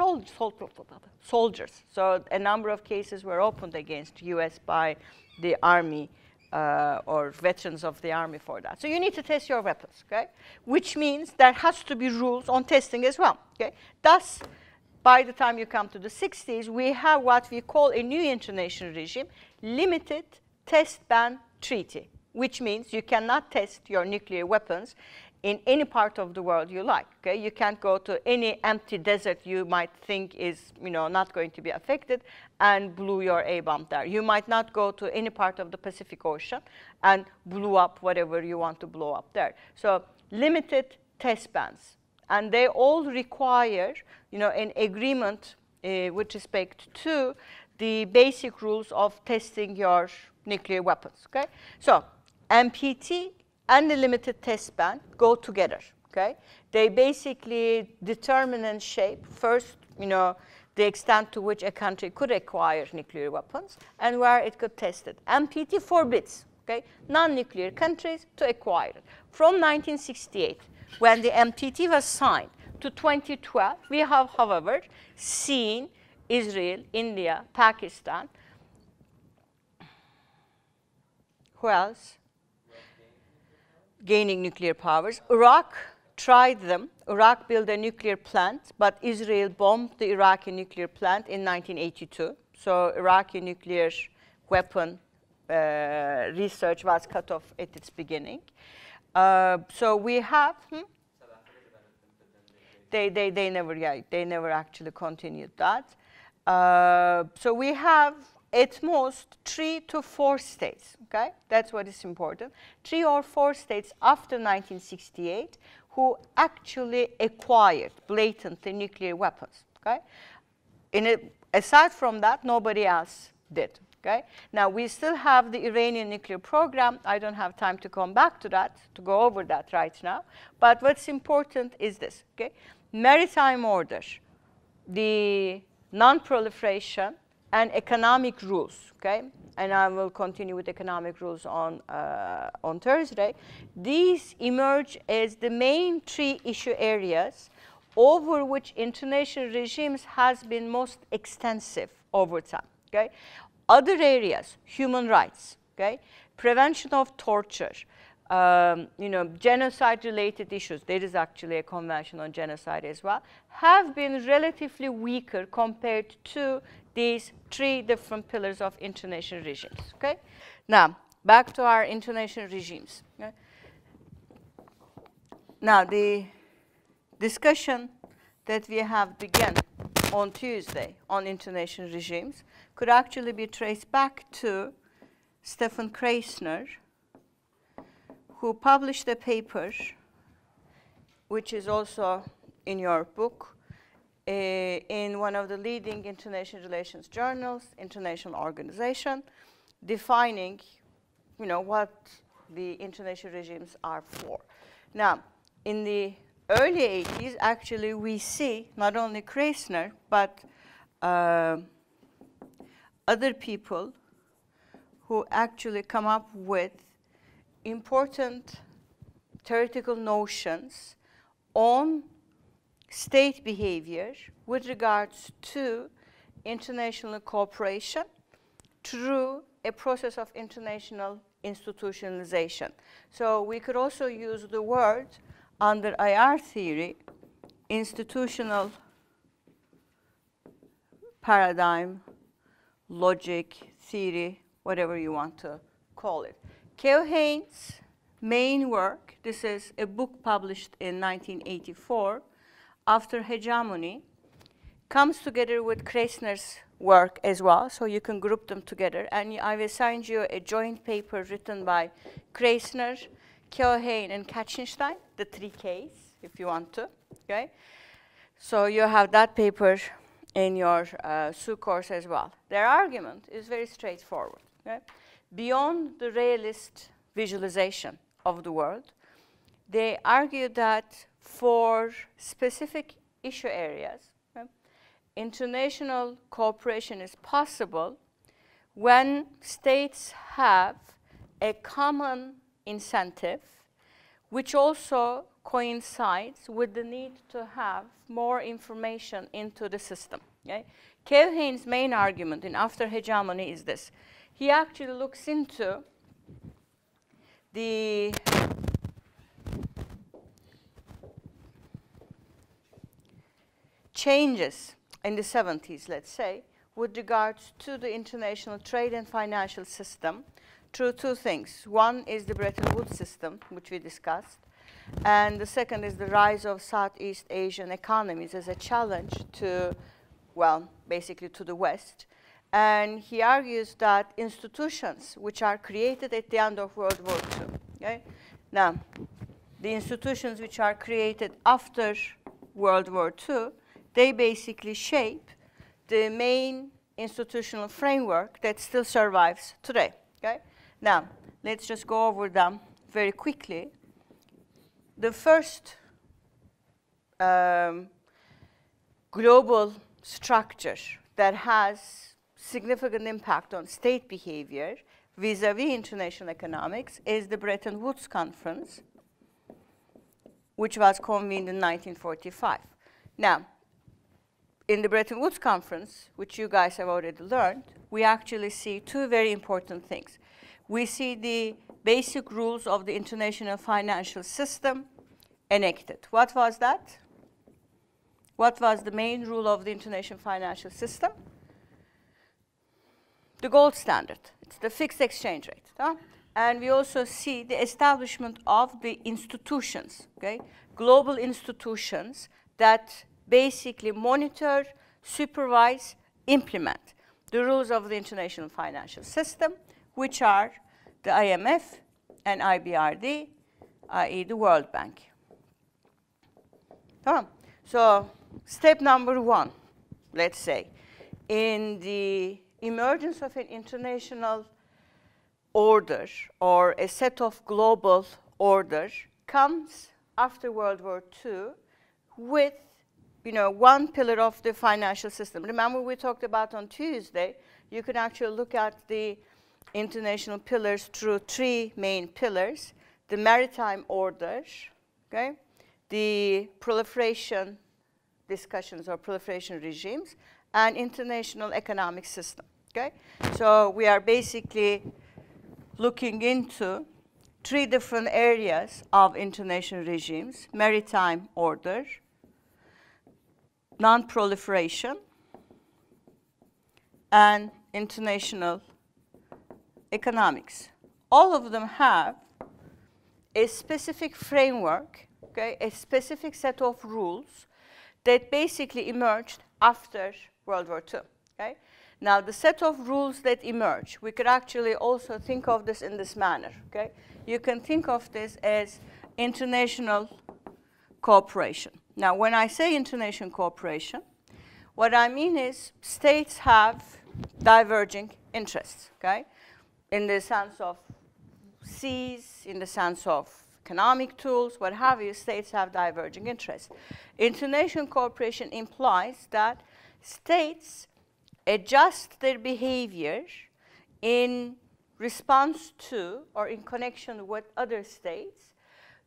Speaker 1: soldiers. So a number of cases were opened against US by the army or veterans of the army for that. So you need to test your weapons, okay? Which means there has to be rules on testing as well, okay? Thus, by the time you come to the 60s, we have what we call a new international regime, limited test ban treaty, which means you cannot test your nuclear weapons in any part of the world you like, okay? You can't go to any empty desert you might think is, you know, not going to be affected and blew your A-bomb there. You might not go to any part of the Pacific Ocean and blew up whatever you want to blow up there. So limited test bans. And they all require, you know, an agreement with respect to the basic rules of testing your nuclear weapons, okay? So NPT and the limited test ban go together, okay? They basically determine and shape first, you know, the extent to which a country could acquire nuclear weapons and where it could test it. NPT forbids, okay, non-nuclear countries to acquire it. From 1968, when the NPT was signed, to 2012, we have, however, seen Israel, India, Pakistan. Who else? Gaining nuclear powers. Iraq tried them. Iraq built a nuclear plant, but Israel bombed the Iraqi nuclear plant in 1982. So Iraqi nuclear weapon research was cut off at its beginning. So we have, They never actually continued that. So we have at most 3 to 4 states, okay? That's what is important. 3 or 4 states after 1968 who actually acquired blatantly nuclear weapons, okay? Aside from that, nobody else did, okay? Now, we still have the Iranian nuclear program. I don't have time to come back to that, to go over that right now. But what's important is this, okay? Maritime Orders, the non-proliferation, and economic rules, okay? And I will continue with economic rules on Thursday. These emerge as the main 3 issue areas over which international regimes has been most extensive over time, okay? Other areas, human rights, okay? Prevention of torture, genocide-related issues, there is actually a convention on genocide as well, have been relatively weaker compared to these 3 different pillars of international regimes, okay? Now, back to our international regimes. Okay? Now, the discussion that we have begun on Tuesday on international regimes could actually be traced back to Stephen Kreisner, who published a paper, which is also in your book, in one of the leading international relations journals, International Organization, defining, what the international regimes are for. Now, in the early 80s, actually, we see not only Kreisner, but other people who actually come up with important theoretical notions on state behavior with regards to international cooperation through a process of international institutionalization. So we could also use the word under IR theory, institutional paradigm, logic, theory, whatever you want to call it. Keohane's main work, this is a book published in 1984, After Hegemony, comes together with Kreisner's work as well, so you can group them together. And I've assigned you a joint paper written by Kreisner, Keohane, and Katzenstein, the 3 Ks, if you want to, okay? So you have that paper in your SU course as well. Their argument is very straightforward, okay? Beyond the realist visualization of the world, they argue that for specific issue areas, okay, international cooperation is possible when states have a common incentive, which also coincides with the need to have more information into the system. Okay? Keohane's main argument in After Hegemony is this. He actually looks into the changes in the 70s, let's say, with regards to the international trade and financial system through 2 things. One is the Bretton Woods system, which we discussed, and the second is the rise of Southeast Asian economies as a challenge to, well, basically to the West. And he argues that institutions which are created at the end of World War II, okay? Now, the institutions which are created after World War II, they basically shape the main institutional framework that still survives today, okay? Now, let's just go over them very quickly. The first global structure that has significant impact on state behavior vis-a-vis international economics is the Bretton Woods Conference, which was convened in 1945. Now, in the Bretton Woods Conference, which you guys have already learned, we actually see 2 very important things. We see the basic rules of the international financial system enacted. What was that? What was the main rule of the international financial system? The gold standard. It's the fixed exchange rate. Huh? And we also see the establishment of the institutions, okay? Global institutions that basically monitor, supervise, implement the rules of the international financial system, which are the IMF and IBRD, i.e. the World Bank. So step number 1, let's say, in the emergence of an international order or a set of global orders comes after World War II with, one pillar of the financial system. Remember we talked about on Tuesday, you can actually look at the international pillars through 3 main pillars: the Maritime Orders, okay, the proliferation discussions or proliferation regimes, and international economic system, okay? So we are basically looking into 3 different areas of international regimes: maritime order, non-proliferation, and international economics. All of them have a specific framework, okay, a specific set of rules that basically emerged after World War II, okay? Now, the set of rules that emerge, we could actually also think of this in this manner, okay? You can think of this as international cooperation. Now, when I say international cooperation, what I mean is states have diverging interests, okay? In the sense of seas, in the sense of economic tools, what have you, states have diverging interests. International cooperation implies that states adjust their behavior in response to or in connection with other states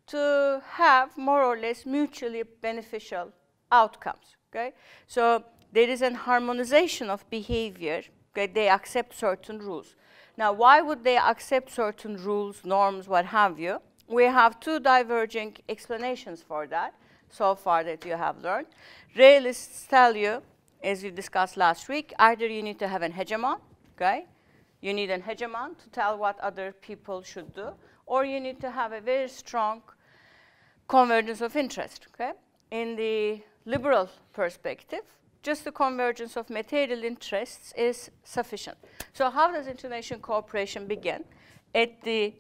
Speaker 1: to have more or less mutually beneficial outcomes, okay? So there is an harmonization of behavior, okay? They accept certain rules. Now, why would they accept certain rules, norms, what have you? We have 2 diverging explanations for that so far that you have learned. Realists tell you, as we discussed last week, either you need to have an hegemon, okay? You need an hegemon to tell what other people should do, or you need to have a very strong convergence of interest, okay? In the liberal perspective, just the convergence of material interests is sufficient. So how does international cooperation begin? At the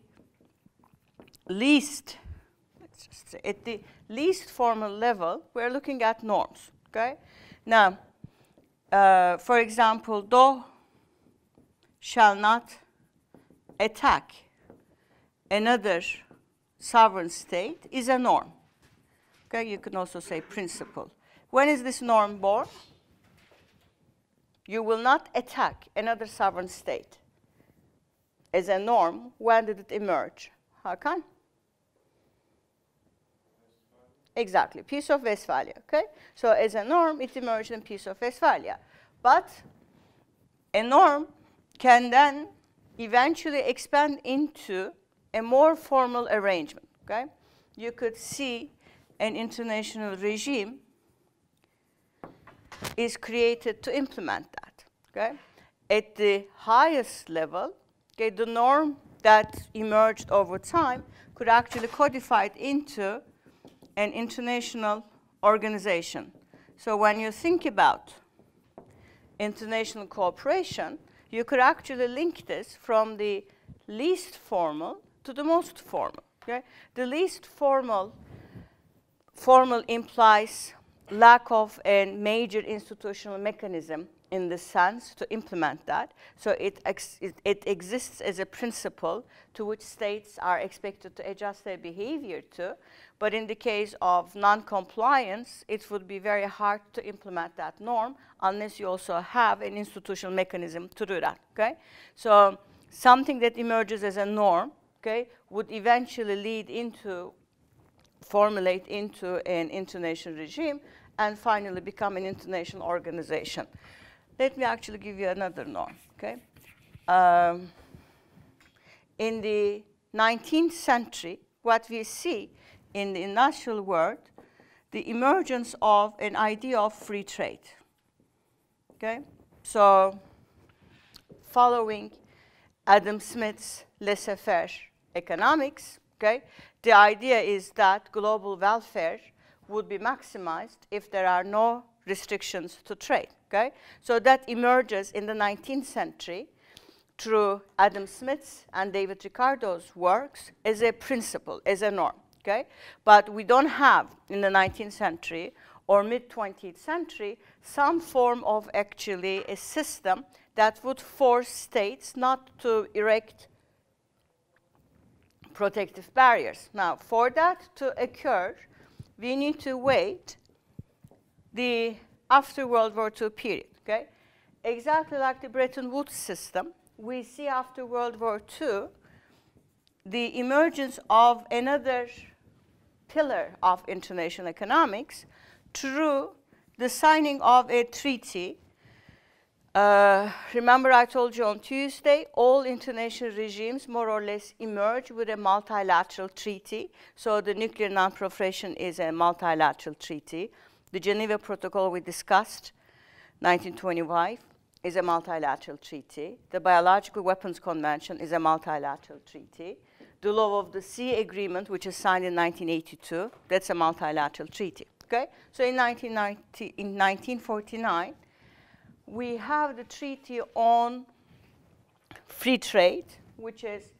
Speaker 1: least, let's just say, at the least formal level, we're looking at norms, okay? Now, for example, thou shall not attack another sovereign state is a norm. Okay, you can also say principle. When is this norm born? You will not attack another sovereign state. As a norm, when did it emerge? Hakan? Exactly, Peace of Westphalia, okay? So as a norm, it emerged in Peace of Westphalia. But a norm can then eventually expand into a more formal arrangement, okay? You could see an international regime is created to implement that, okay? At the highest level, okay, the norm that emerged over time could actually codify it into an international organization. So when you think about international cooperation, you could actually link this from the least formal to the most formal, okay? The least formal implies lack of a major institutional mechanism in the sense to implement that. So it exists as a principle to which states are expected to adjust their behavior to. But in the case of non-compliance, it would be very hard to implement that norm unless you also have an institutional mechanism to do that, okay? So something that emerges as a norm, okay, would eventually lead into, formulate into an international regime, and finally become an international organization. Let me actually give you another norm, okay? In the 19th century, what we see in the industrial world, the emergence of an idea of free trade, okay? So following Adam Smith's laissez-faire economics, okay, the idea is that global welfare would be maximized if there are no restrictions to trade, okay? So that emerges in the 19th century through Adam Smith's and David Ricardo's works as a principle, as a norm, okay? But we don't have, in the 19th century or mid-20th century, some form of actually a system that would force states not to erect protective barriers. Now, for that to occur, we need to wait the after World War II period, okay? Exactly like the Bretton Woods system, we see after World War II the emergence of another pillar of international economics through the signing of a treaty. Remember I told you on Tuesday, all international regimes more or less emerge with a multilateral treaty. So the nuclear non-proliferation is a multilateral treaty. The Geneva Protocol we discussed, 1925, is a multilateral treaty. The Biological Weapons Convention is a multilateral treaty. The Law of the Sea Agreement, which is signed in 1982, that's a multilateral treaty, okay? So in 1949, we have the Treaty on Free Trade, which is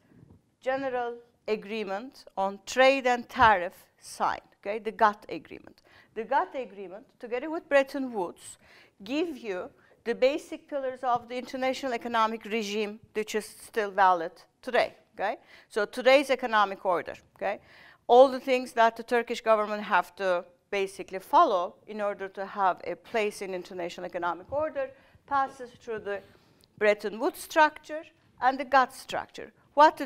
Speaker 1: General Agreement on Trade and Tariff signed, okay, the GATT Agreement. The GATT Agreement, together with Bretton Woods, give you the basic pillars of the international economic regime, which is still valid today, okay? So today's economic order, okay? All the things that the Turkish government have to basically follow in order to have a place in international economic order passes through the Bretton Woods structure and the GATT structure. What do?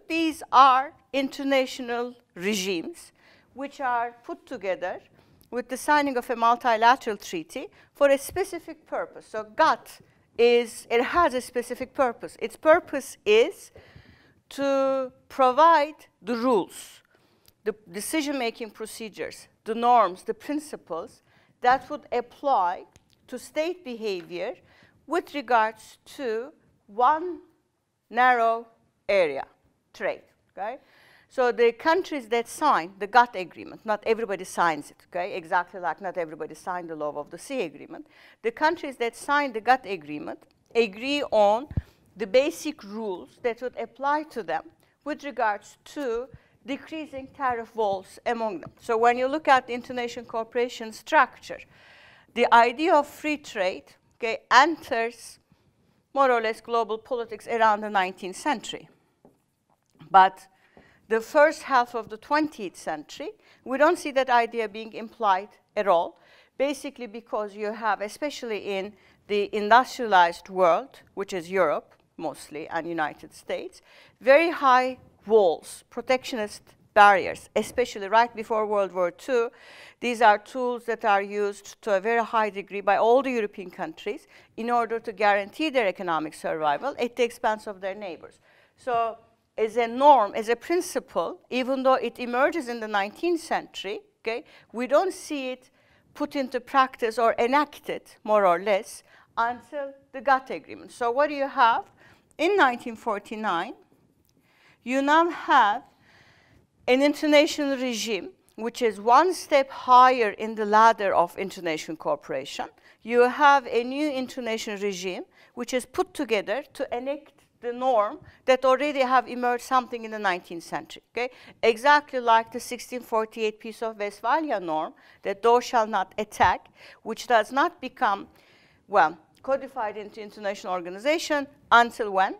Speaker 1: These are international regimes which are put together with the signing of a multilateral treaty for a specific purpose. So GATT has a specific purpose. Its purpose is to provide the rules, the decision-making procedures, the norms, the principles that would apply to state behavior with regards to one narrow area, trade, okay? So the countries that sign the GATT agreement, not everybody signs it, okay? Exactly like not everybody signed the Law of the Sea agreement. The countries that sign the GATT agreement agree on the basic rules that would apply to them with regards to decreasing tariff walls among them. So when you look at the international cooperation structure, the idea of free trade, okay, enters more or less global politics around the 19th century. But the first half of the 20th century, we don't see that idea being implied at all, basically because you have, especially in the industrialized world, which is Europe mostly and United States, very high walls, protectionist barriers, especially right before World War II. These are tools that are used to a very high degree by all the European countries in order to guarantee their economic survival at the expense of their neighbors. So as a norm, as a principle, even though it emerges in the 19th century, okay, we don't see it put into practice or enacted, more or less, until the GATT agreement. So what do you have? In 1949, you now have an international regime which is one step higher in the ladder of international cooperation. You have a new international regime which is put together to enact the norm that already have emerged something in the 19th century, okay? Exactly like the 1648 Peace of Westphalia norm that thou shalt not attack, which does not become, well, codified into international organization until when?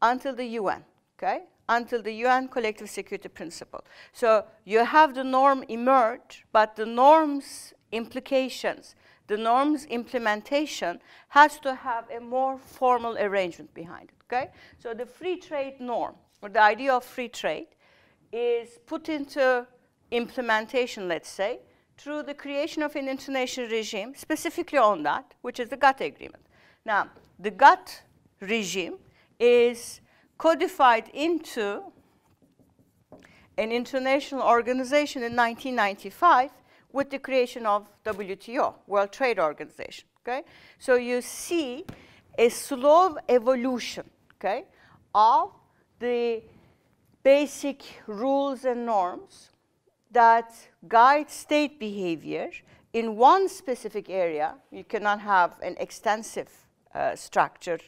Speaker 1: Until the UN, okay? Until the UN Collective Security Principle. So you have the norm emerge, but the norm's implications, the norm's implementation has to have a more formal arrangement behind it, okay? So the free trade norm, or the idea of free trade, is put into implementation, let's say, through the creation of an international regime, specifically on that, which is the GATT agreement. Now, the GATT regime is codified into an international organization in 1995 with the creation of WTO, World Trade Organization, okay? So you see a slow evolution, okay, of the basic rules and norms that guide state behavior in one specific area. You cannot have an extensive structure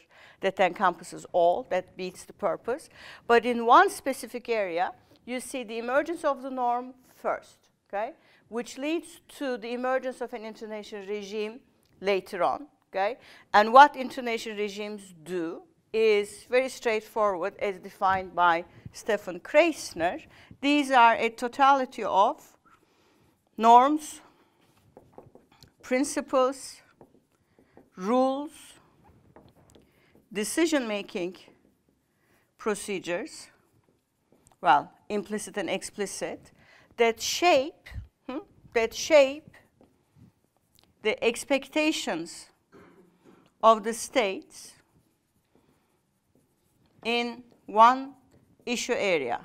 Speaker 1: that encompasses all, that beats the purpose. But in one specific area, you see the emergence of the norm first, okay, which leads to the emergence of an intonation regime later on, okay? And what intonation regimes do is very straightforward, as defined by Stefan Kreisner. These are a totality of norms, principles, rules, decision-making procedures, well, implicit and explicit, that shape the expectations of the states in one issue area.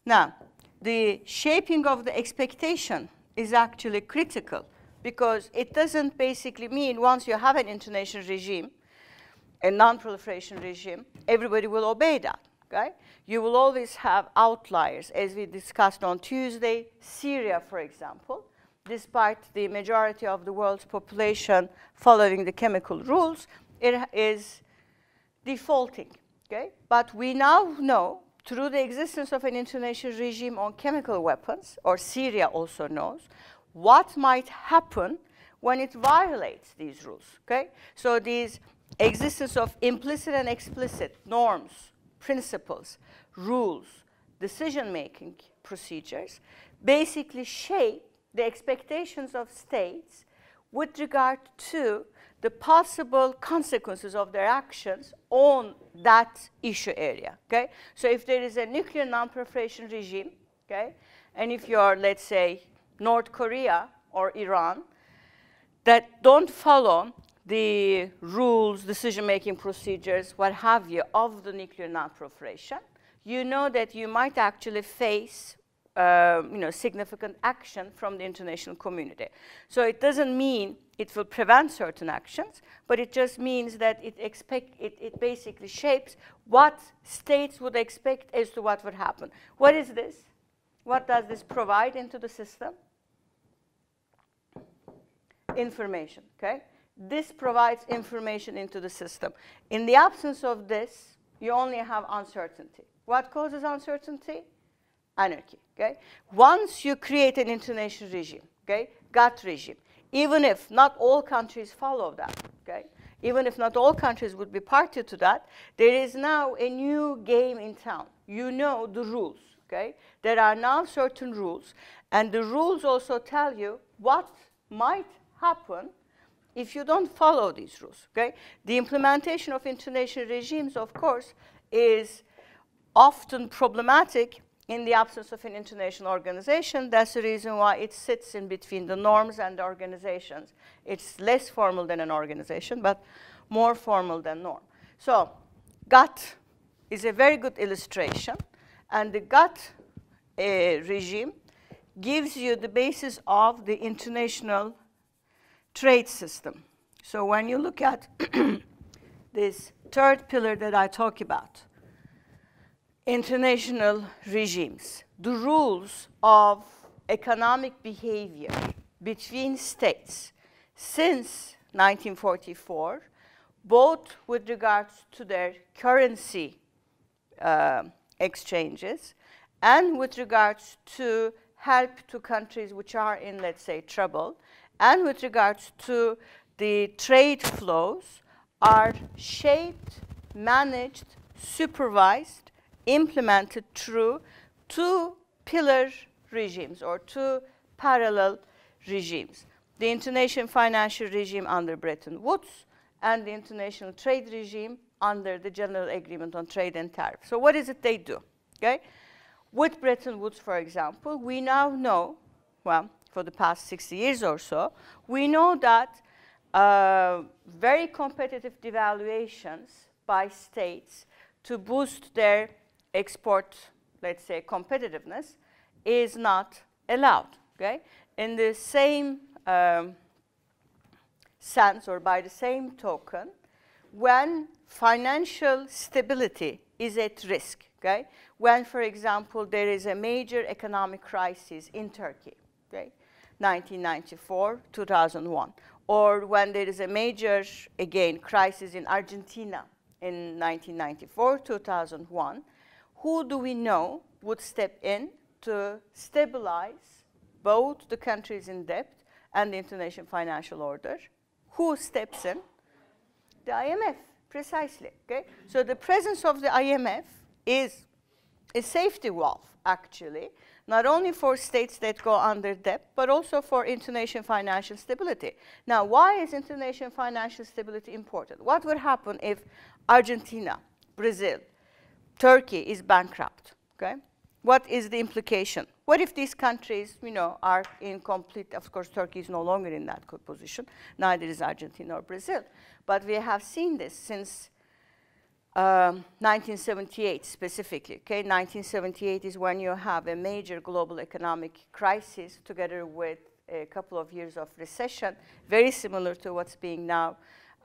Speaker 1: Now, the shaping of the expectation is actually critical, because it doesn't basically mean once you have an intonation regime, a non-proliferation regime, everybody will obey that, okay? You will always have outliers, as we discussed on Tuesday. Syria, for example, despite the majority of the world's population following the chemical rules, it is defaulting, okay? But we now know, through the existence of an intonation regime on chemical weapons, or Syria also knows, what might happen when it violates these rules, okay? So these existence of implicit and explicit norms, principles, rules, decision-making procedures basically shape the expectations of states with regard to the possible consequences of their actions on that issue area, okay? So if there is a nuclear non-proliferation regime, okay, and if you're, let's say, North Korea or Iran, that don't follow the rules, decision-making procedures, what have you, of the nuclear non-proliferation, you know that you might actually face significant action from the international community. So it doesn't mean it will prevent certain actions, but it just means that it basically shapes what states would expect as to what would happen. What is this? What does this provide into the system? Information, okay? This provides information into the system. In the absence of this, you only have uncertainty. What causes uncertainty? Anarchy, okay? Once you create an intonation regime, okay, gut regime, even if not all countries follow that, okay, even if not all countries would be party to that, there is now a new game in town. You know the rules, okay? There are now certain rules, and the rules also tell you what might happen if you don't follow these rules, okay? The implementation of intonation regimes, of course, is often problematic in the absence of an international organization. That's the reason why it sits in between the norms and the organizations. It's less formal than an organization, but more formal than norm. So GATT is a very good illustration, and the GATT regime gives you the basis of the international trade system. So when you look at this third pillar that I talk about, international regimes, the rules of economic behavior between states since 1944, both with regards to their currency exchanges and with regards to help to countries which are in, let's say, trouble, and with regards to the trade flows, are shaped, managed, supervised, implemented through two pillar regimes or two parallel regimes. The international financial regime under Bretton Woods and the international trade regime under the General Agreement on Trade and Tariff. So what is it they do? Okay? With Bretton Woods, for example, we now know, well, for the past 60 years or so, we know that very competitive devaluations by states to boost their export, let's say, competitiveness is not allowed, okay? In the same sense, or by the same token, when financial stability is at risk, okay? When, for example, there is a major economic crisis in Turkey, okay? 1994, 2001. Or when there is a major, again, crisis in Argentina in 1994, 2001, who do we know would step in to stabilize both the countries in debt and the International Financial Order? Who steps in? The IMF, precisely, okay? So the presence of the IMF is a safety valve, actually, not only for states that go under debt, but also for international financial stability. Now, why is international financial stability important? What would happen if Argentina, Brazil, Turkey is bankrupt, okay? What is the implication? What if these countries, you know, are in complete, of course, Turkey is no longer in that good position, neither is Argentina or Brazil. But we have seen this since 1978 specifically, okay? 1978 is when you have a major global economic crisis together with a couple of years of recession, very similar to what's being now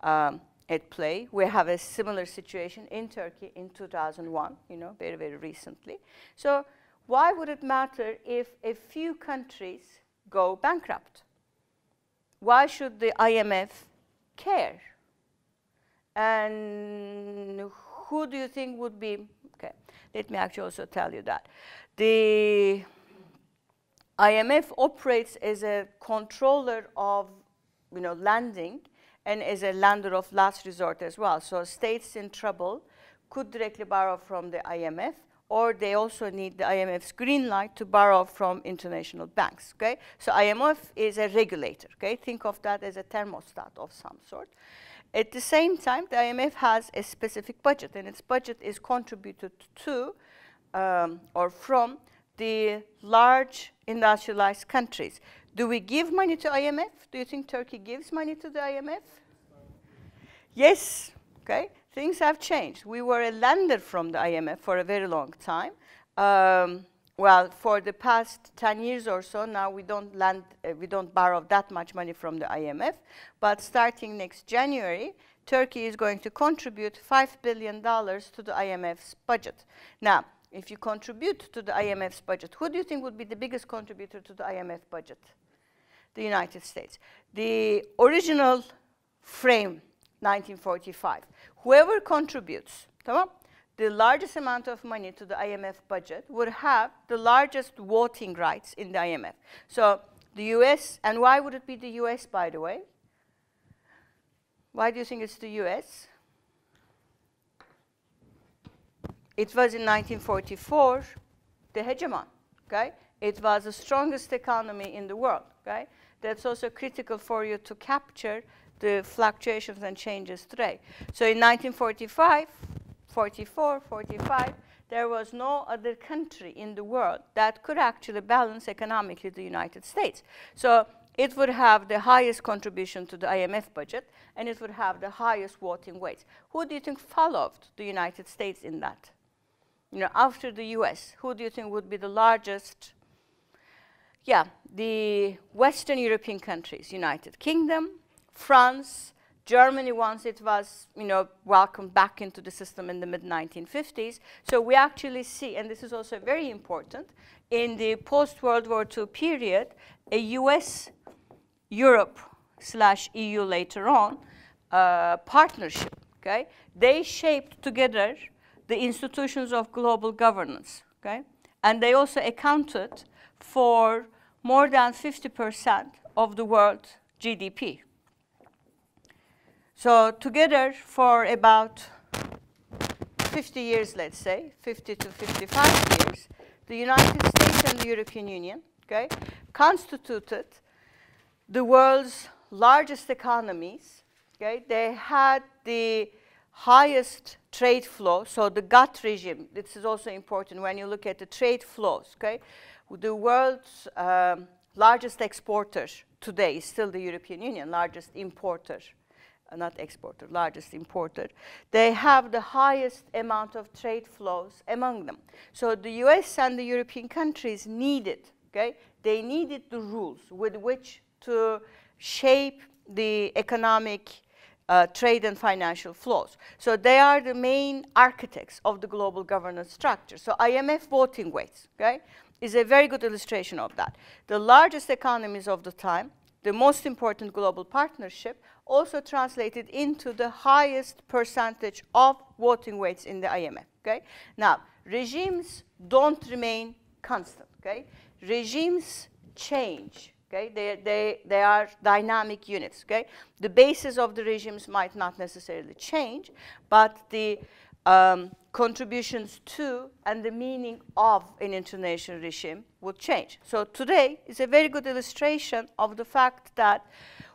Speaker 1: at play. We have a similar situation in Turkey in 2001, you know, very, very recently. So why would it matter if a few countries go bankrupt? Why should the IMF care? And who do you think would be, okay, let me actually also tell you that. The IMF operates as a controller of, you know, lending and as a lender of last resort as well. So states in trouble could directly borrow from the IMF, or they also need the IMF's green light to borrow from international banks, okay? So IMF is a regulator, okay? Think of that as a thermostat of some sort. At the same time, the IMF has a specific budget, and its budget is contributed to or from the large industrialized countries. Do we give money to IMF? Do you think Turkey gives money to the IMF? Yes, okay. Things have changed. We were a lender from the IMF for a very long time. Well, for the past 10 years or so, now we don't borrow that much money from the IMF. But starting next January, Turkey is going to contribute $5 billion to the IMF's budget. Now, if you contribute to the IMF's budget, who do you think would be the biggest contributor to the IMF budget? The United States. The original frame, 1945. Whoever contributes, the largest amount of money to the IMF budget would have the largest voting rights in the IMF. So the US, and why would it be the US, by the way? Why do you think it's the US? It was in 1944 the hegemon, okay? It was the strongest economy in the world, okay? That's also critical for you to capture the fluctuations and changes today. So in 1945, 44, 45, there was no other country in the world that could actually balance economically the United States. So it would have the highest contribution to the IMF budget, and it would have the highest voting weights. Who do you think followed the United States in that? You know, after the US, who do you think would be the largest? Yeah, the Western European countries, United Kingdom, France, Germany, once it was, you know, welcomed back into the system in the mid-1950s. So we actually see, and this is also very important, in the post-World War II period, a US-Europe/EU later on partnership, okay? They shaped together the institutions of global governance, okay? And they also accounted for more than 50% of the world GDP. So together for about 50 years, let's say, 50 to 55 years, the United States and the European Union, okay, constituted the world's largest economies, okay? They had the highest trade flow, so the GATT regime, this is also important when you look at the trade flows, okay? The world's largest exporter today is still the European Union, largest importer, not exporter, largest importer. They have the highest amount of trade flows among them. So the US and the European countries needed, okay? They needed the rules with which to shape the economic trade and financial flows. So they are the main architects of the global governance structure. So IMF voting weights, okay, is a very good illustration of that. The largest economies of the time, the most important global partnership, also translated into the highest percentage of voting weights in the IMF, okay? Now, regimes don't remain constant, okay? Regimes change. Okay? They are dynamic units. Okay? The basis of the regimes might not necessarily change, but the contributions to and the meaning of an international regime would change. So today is a very good illustration of the fact that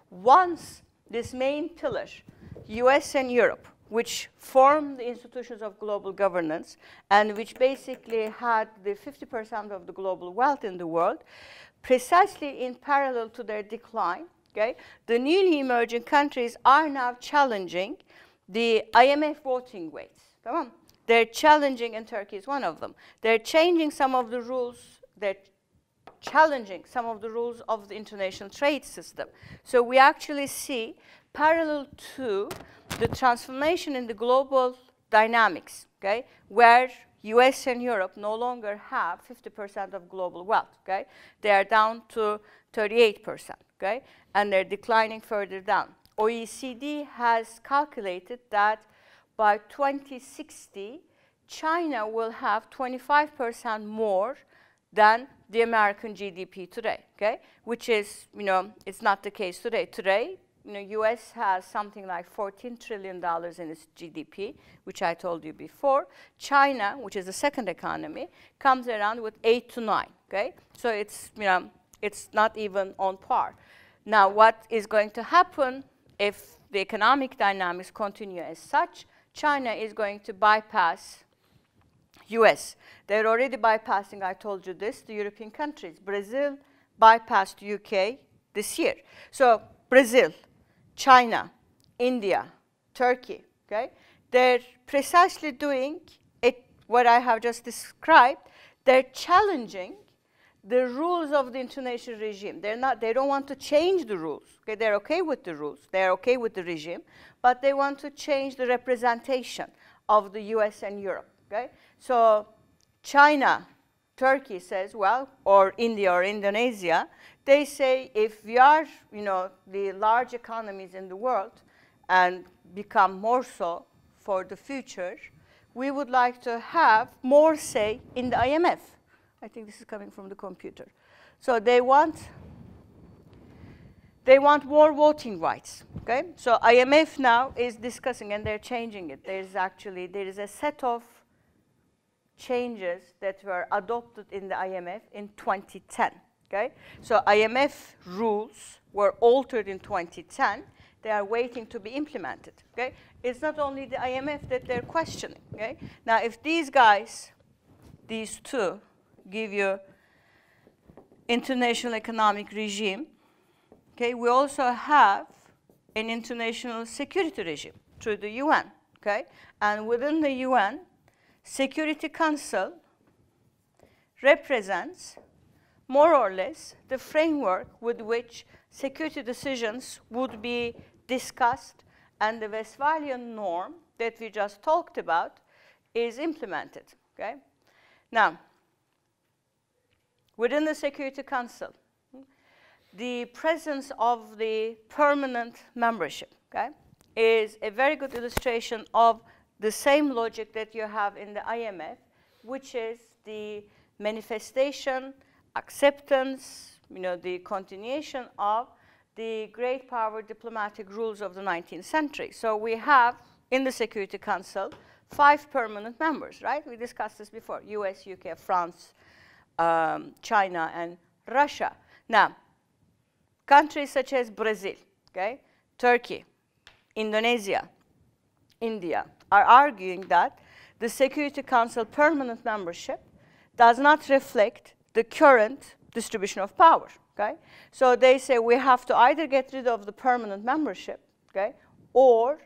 Speaker 1: once this main pillar, US and Europe, which formed the institutions of global governance and which basically had the 50% of the global wealth in the world, precisely in parallel to their decline, okay, the newly emerging countries are now challenging the IMF voting weights. Come on. They're challenging, and Turkey is one of them. They're changing some of the rules. They're challenging some of the rules of the international trade system. So we actually see, parallel to the transformation in the global dynamics, okay, where US and Europe no longer have 50% of global wealth, okay? They are down to 38%, okay? And they're declining further down. OECD has calculated that by 2060, China will have 25% more than the American GDP today, okay? Which is, you know, it's not the case today. Today, you know, US has something like $14 trillion in its GDP, which I told you before. China, which is the second economy, comes around with 8 to 9, okay? So it's, you know, it's not even on par. Now, what is going to happen if the economic dynamics continue as such? China is going to bypass US. They're already bypassing, I told you this, the European countries. Brazil bypassed UK this year. So Brazil, China, India, Turkey, okay? They're precisely doing it, what I have just described. They're challenging the rules of the international regime. They don't want to change the rules. Okay? They're okay with the rules. They're okay with the regime, but they want to change the representation of the US and Europe, okay? So China, Turkey says, well, or India or Indonesia, they say if we are, you know, the large economies in the world and become more so for the future, we would like to have more say in the IMF. I think this is coming from the computer. So they want more voting rights, okay? So IMF now is discussing, and they're changing it. There is a set of changes that were adopted in the IMF in 2010, okay? So IMF rules were altered in 2010. They are waiting to be implemented, okay? It's not only the IMF that they're questioning, okay? Now, if these guys, these two, give you international economic regime, okay, we also have an international security regime through the UN, okay? And within the UN, Security Council represents more or less the framework with which security decisions would be discussed, and the Westphalian norm that we just talked about is implemented, okay? Now, within the Security Council, the presence of the permanent membership, okay, is a very good illustration of the same logic that you have in the IMF, which is the manifestation, acceptance, you know, the continuation of the great power diplomatic rules of the 19th century. So we have in the Security Council 5 permanent members, right? We discussed this before: US, UK, France, China, and Russia. Now, countries such as Brazil, okay, Turkey, Indonesia, India are arguing that the Security Council permanent membership does not reflect the current distribution of power, okay? So they say we have to either get rid of the permanent membership, okay, or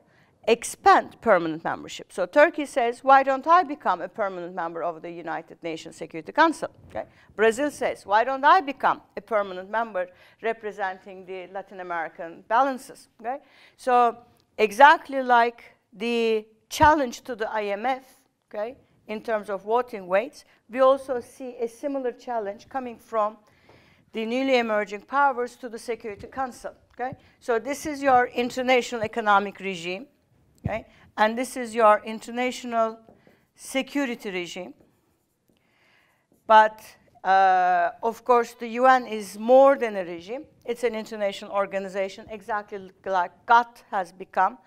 Speaker 1: expand permanent membership. So Turkey says, why don't I become a permanent member of the United Nations Security Council, okay? Brazil says, why don't I become a permanent member representing the Latin American balances, okay? So exactly like the challenge to the IMF, okay, in terms of voting weights, we also see a similar challenge coming from the newly emerging powers to the Security Council, okay? So this is your international economic regime, okay? And this is your international security regime. But of course, the UN is more than a regime. It's an international organization, exactly like GATT has become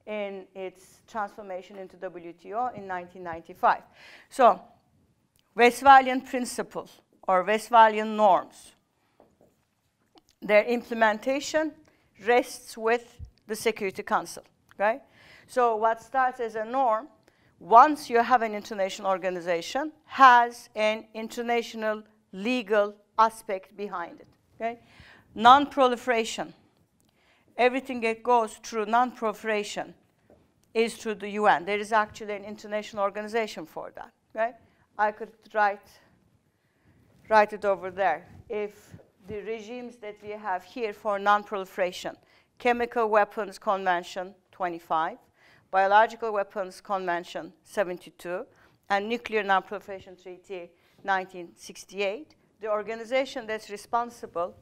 Speaker 1: in its transformation into WTO in 1995. So Westphalian principles or Westphalian norms, their implementation rests with the Security Council, okay? So what starts as a norm, once you have an international organization, has an international legal aspect behind it, okay? Non-proliferation, everything that goes through non-proliferation is through the UN. There is actually an international organization for that, okay? I could write it over there. If the regimes that we have here for non-proliferation, Chemical Weapons Convention 25, Biological Weapons Convention 72, and Nuclear Non-Proliferation Treaty 1968, the organization that's responsible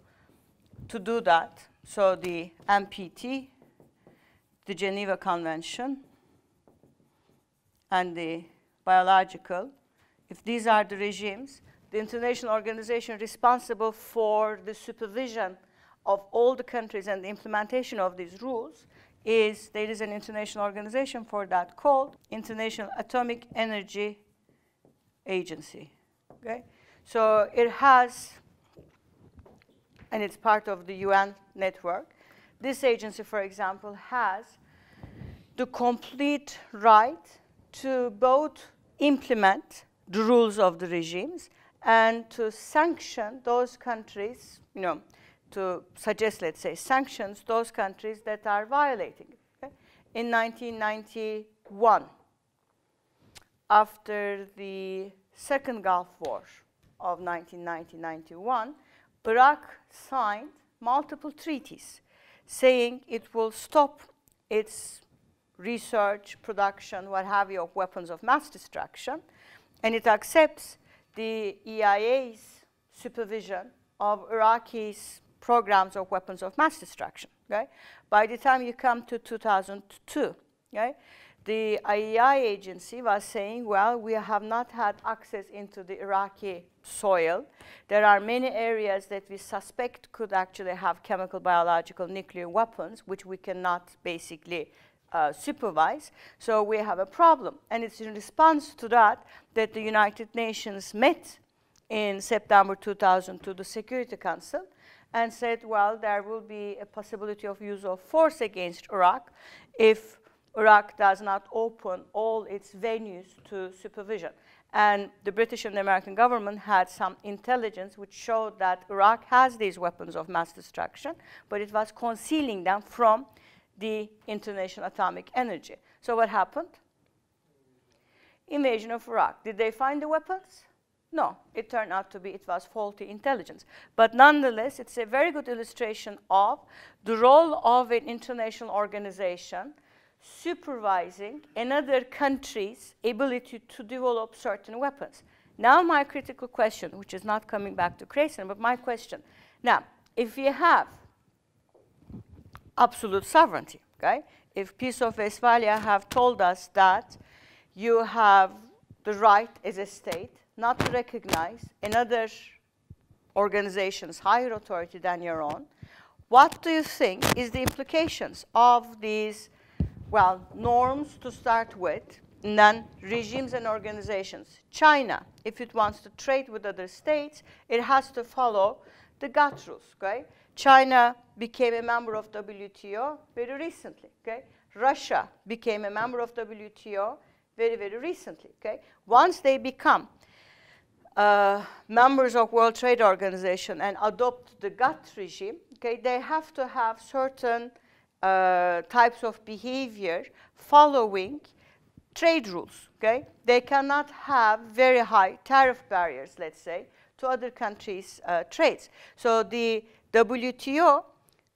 Speaker 1: to do that, so the NPT, the Geneva Convention, and the biological, if these are the regimes, the international organization responsible for the supervision of all the countries and the implementation of these rules is, there is an international organization for that called International Atomic Energy Agency, okay? So it has, and it's part of the UN network. This agency, for example, has the complete right to both implement the rules of the regimes and to sanction those countries, you know, to suggest, let's say, sanctions those countries that are violating it. Okay? In 1991, after the Second Gulf War of 1990-91, Iraq signed multiple treaties saying it will stop its research, production, what have you, of weapons of mass destruction, and it accepts the EIA's supervision of Iraqi's programs of weapons of mass destruction, okay? By the time you come to 2002, okay, the IEI agency was saying, well, we have not had access into the Iraqi soil. There are many areas that we suspect could actually have chemical, biological, nuclear weapons, which we cannot basically supervise. So we have a problem. And it's in response to that that the United Nations met in September 2002, the Security Council, and said, well, there will be a possibility of use of force against Iraq if Iraq does not open all its venues to supervision. And the British and the American government had some intelligence which showed that Iraq has these weapons of mass destruction, but it was concealing them from the International Atomic Energy. So what happened? Invasion of Iraq. Did they find the weapons? No, it turned out to be, it was faulty intelligence. But nonetheless, it's a very good illustration of the role of an international organization supervising another country's ability to develop certain weapons. Now my critical question, which is not coming back to Kreysen, but my question. Now, if we have absolute sovereignty, okay? If Peace of Westphalia have told us that you have the right as a state not to recognize another organization's higher authority than your own, what do you think is the implications of these, well, norms to start with, and then regimes and organizations? China, if it wants to trade with other states, it has to follow the GATT rules, okay? China became a member of WTO very recently, okay? Russia became a member of WTO very, very recently, okay? Once they become members of World Trade Organization and adopt the GATT regime, okay, they have to have certain types of behavior following trade rules, okay? They cannot have very high tariff barriers, let's say, to other countries' trades. So the WTO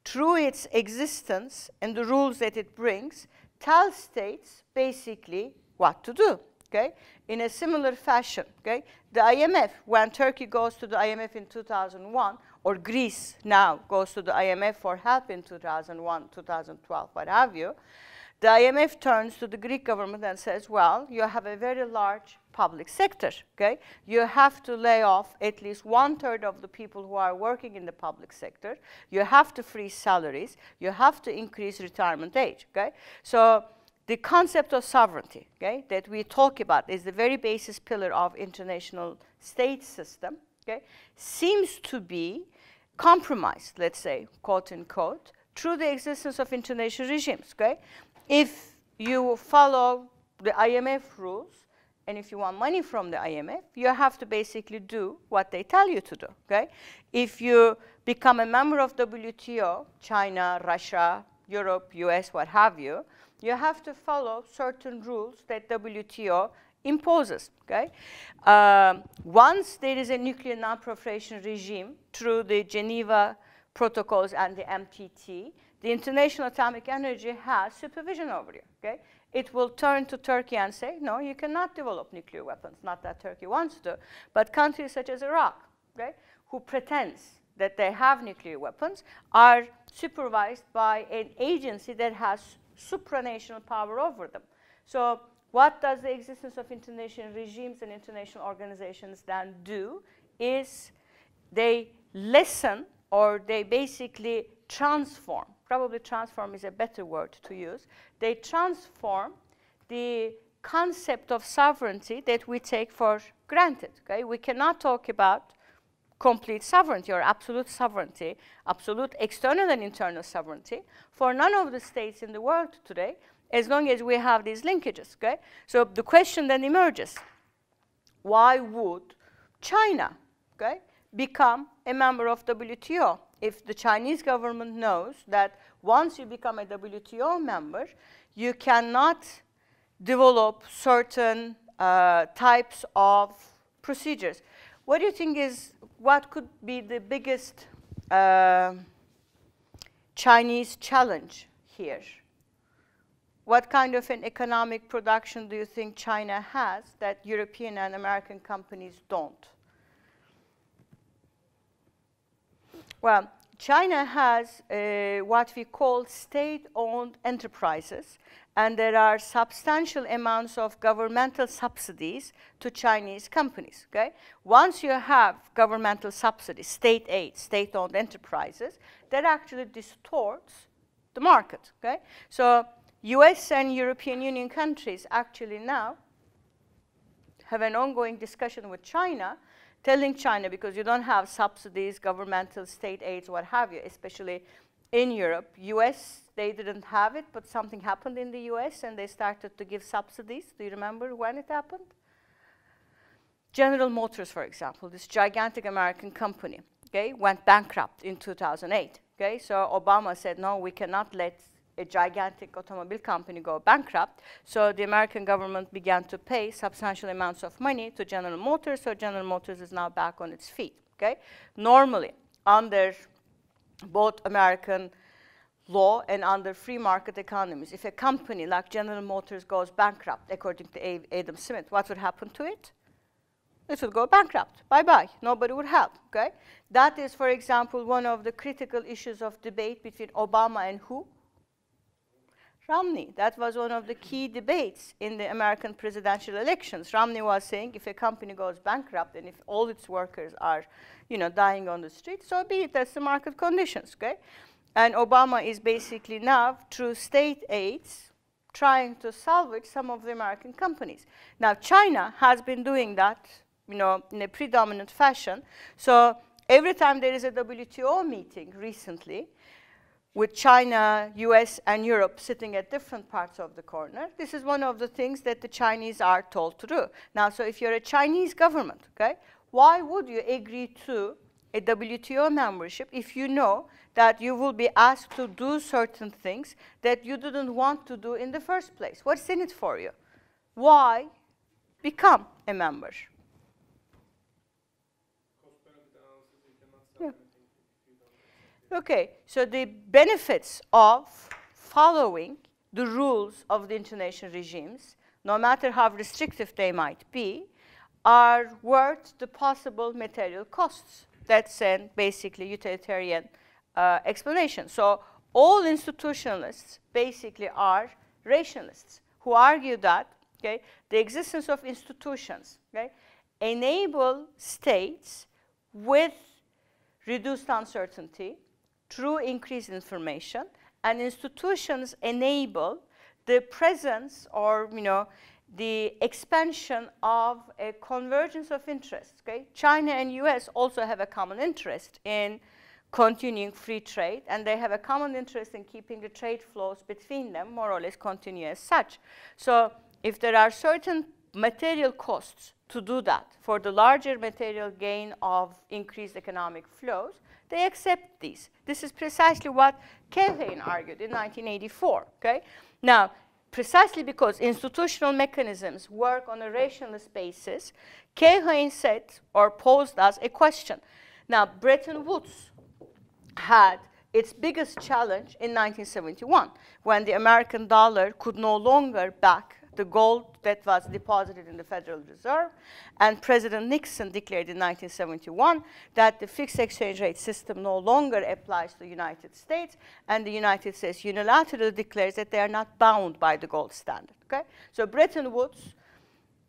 Speaker 1: through its existence and the rules that it brings, tell states basically what to do, okay? In a similar fashion, okay? The IMF, when Turkey goes to the IMF in 2001, or Greece now goes to the IMF for help in 2001, 2012, what have you, the IMF turns to the Greek government and says, well, you have a very large public sector, okay? You have to lay off at least 1/3 of the people who are working in the public sector. You have to freeze salaries. You have to increase retirement age, okay? So the concept of sovereignty, okay, that we talk about is the very basis pillar of international state system, okay, seems to be compromised, let's say, quote unquote, through the existence of international regimes, okay? If you follow the IMF rules, and if you want money from the IMF, you have to basically do what they tell you to do, okay? If you become a member of WTO, China, Russia, Europe, US, what have you have to follow certain rules that WTO imposes, okay? Once there is a nuclear non-proliferation regime through the Geneva Protocols and the MTT, the International Atomic Energy has supervision over you, okay? It will turn to Turkey and say, no, you cannot develop nuclear weapons. Not that Turkey wants to, but countries such as Iraq, okay, who pretends that they have nuclear weapons are supervised by an agency that has supranational power over them. So what does the existence of international regimes and international organizations then do is they lessen or they basically transform. Probably transform is a better word to use. They transform the concept of sovereignty that we take for granted, okay? We cannot talk about complete sovereignty or absolute sovereignty, absolute external and internal sovereignty for none of the states in the world today, as long as we have these linkages, okay? So the question then emerges, why would China, okay, become a member of WTO? If the Chinese government knows that once you become a WTO member, you cannot develop certain types of procedures. What do you think is, what could be the biggest Chinese challenge here? What kind of an economic production do you think China has that European and American companies don't? Well, China has what we call state-owned enterprises, and there are substantial amounts of governmental subsidies to Chinese companies, okay? Once you have governmental subsidies, state aid, state-owned enterprises, that actually distorts the market, okay? So US and European Union countries actually now have an ongoing discussion with China, telling China, because you don't have subsidies, governmental state aids, what have you, especially in Europe. US, they didn't have it, but something happened in the US and they started to give subsidies. Do you remember when it happened? General Motors, for example, this gigantic American company, okay, went bankrupt in 2008, okay? So Obama said, no, we cannot let a gigantic automobile company go bankrupt. So the American government began to pay substantial amounts of money to General Motors, so General Motors is now back on its feet, okay? Normally, under both American law and under free market economies, if a company like General Motors goes bankrupt, according to Adam Smith, what would happen to it? It would go bankrupt. Bye-bye. Nobody would help, okay? That is, for example, one of the critical issues of debate between Obama and who? Romney. That was one of the key debates in the American presidential elections. Romney was saying if a company goes bankrupt and if all its workers are, you know, dying on the street, so be it. That's the market conditions, okay? And Obama is basically now, through state aids, trying to salvage some of the American companies. Now, China has been doing that, you know, in a predominant fashion. So every time there is a WTO meeting recently, with China, US, and Europe sitting at different parts of the corner, this is one of the things that the Chinese are told to do. Now, so if you're a Chinese government, okay, why would you agree to a WTO membership if you know that you will be asked to do certain things that you didn't want to do in the first place? What's in it for you? Why become a member? Okay, so the benefits of following the rules of the international regimes, no matter how restrictive they might be, are worth the possible material costs. That's an basically utilitarian explanation. So all institutionalists basically are rationalists who argue that, okay, the existence of institutions, okay, enable states with reduced uncertainty through increased information, and institutions enable the presence or, you know, the expansion of a convergence of interests. Okay? China and US also have a common interest in continuing free trade, and they have a common interest in keeping the trade flows between them more or less continue as such. So if there are certain material costs to do that for the larger material gain of increased economic flows, they accept these. This is precisely what Keohane argued in 1984. Okay? Now, precisely because institutional mechanisms work on a rationalist basis, Keohane said or posed us a question. Now, Bretton Woods had its biggest challenge in 1971, when the American dollar could no longer back the gold that was deposited in the Federal Reserve, and President Nixon declared in 1971 that the fixed exchange rate system no longer applies to the United States, and the United States unilaterally declares that they are not bound by the gold standard. Okay? So Bretton Woods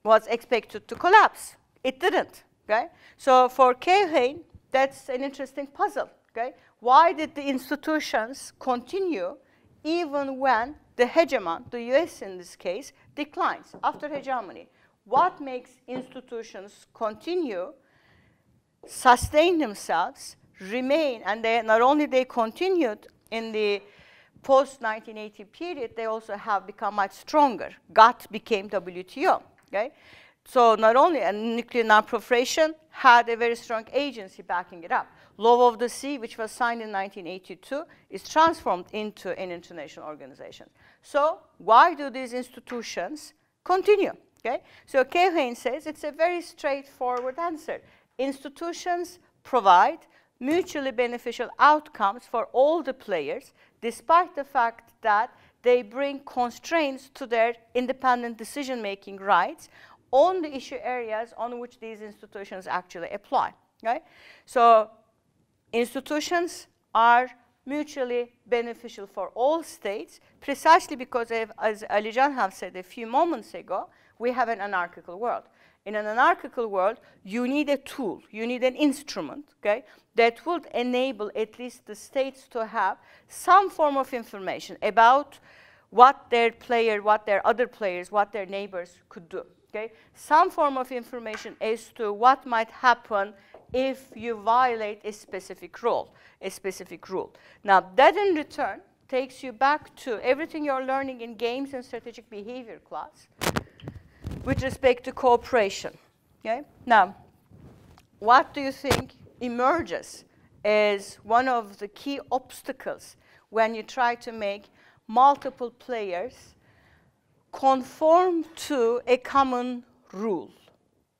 Speaker 1: was expected to collapse. It didn't. Okay? So for Keohane, that's an interesting puzzle. Okay? Why did the institutions continue even when the hegemon, the US in this case, declines after hegemony? What makes institutions continue, sustain themselves, remain, and they, not only they continued in the post-1980 period, they also have become much stronger. GATT became WTO. Okay? So not only, and nuclear non-proliferation had a very strong agency backing it up. Law of the Sea, which was signed in 1982, is transformed into an international organization. So why do these institutions continue? Okay? So Keohane says it's a very straightforward answer. Institutions provide mutually beneficial outcomes for all the players, despite the fact that they bring constraints to their independent decision-making rights on the issue areas on which these institutions actually apply. Okay? So institutions are mutually beneficial for all states, precisely because, as Alican have said a few moments ago, we have an anarchical world. In an anarchical world, you need a tool, you need an instrument, okay, that would enable at least the states to have some form of information about what their player, what their other players, what their neighbors could do. Okay? Some form of information as to what might happen if you violate a specific rule, Now, that in return takes you back to everything you're learning in games and strategic behavior class with respect to cooperation. Okay? Now, what do you think emerges as one of the key obstacles when you try to make multiple players conform to a common rule?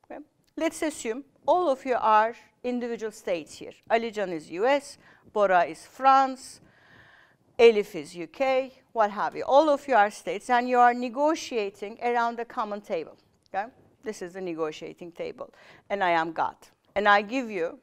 Speaker 1: Okay? Let's assume all of you are individual states here. Alican is US, Bora is France, Elif is UK, what have you. All of you are states, and you are negotiating around a common table. Okay? This is the negotiating table, and I am God. And I give you,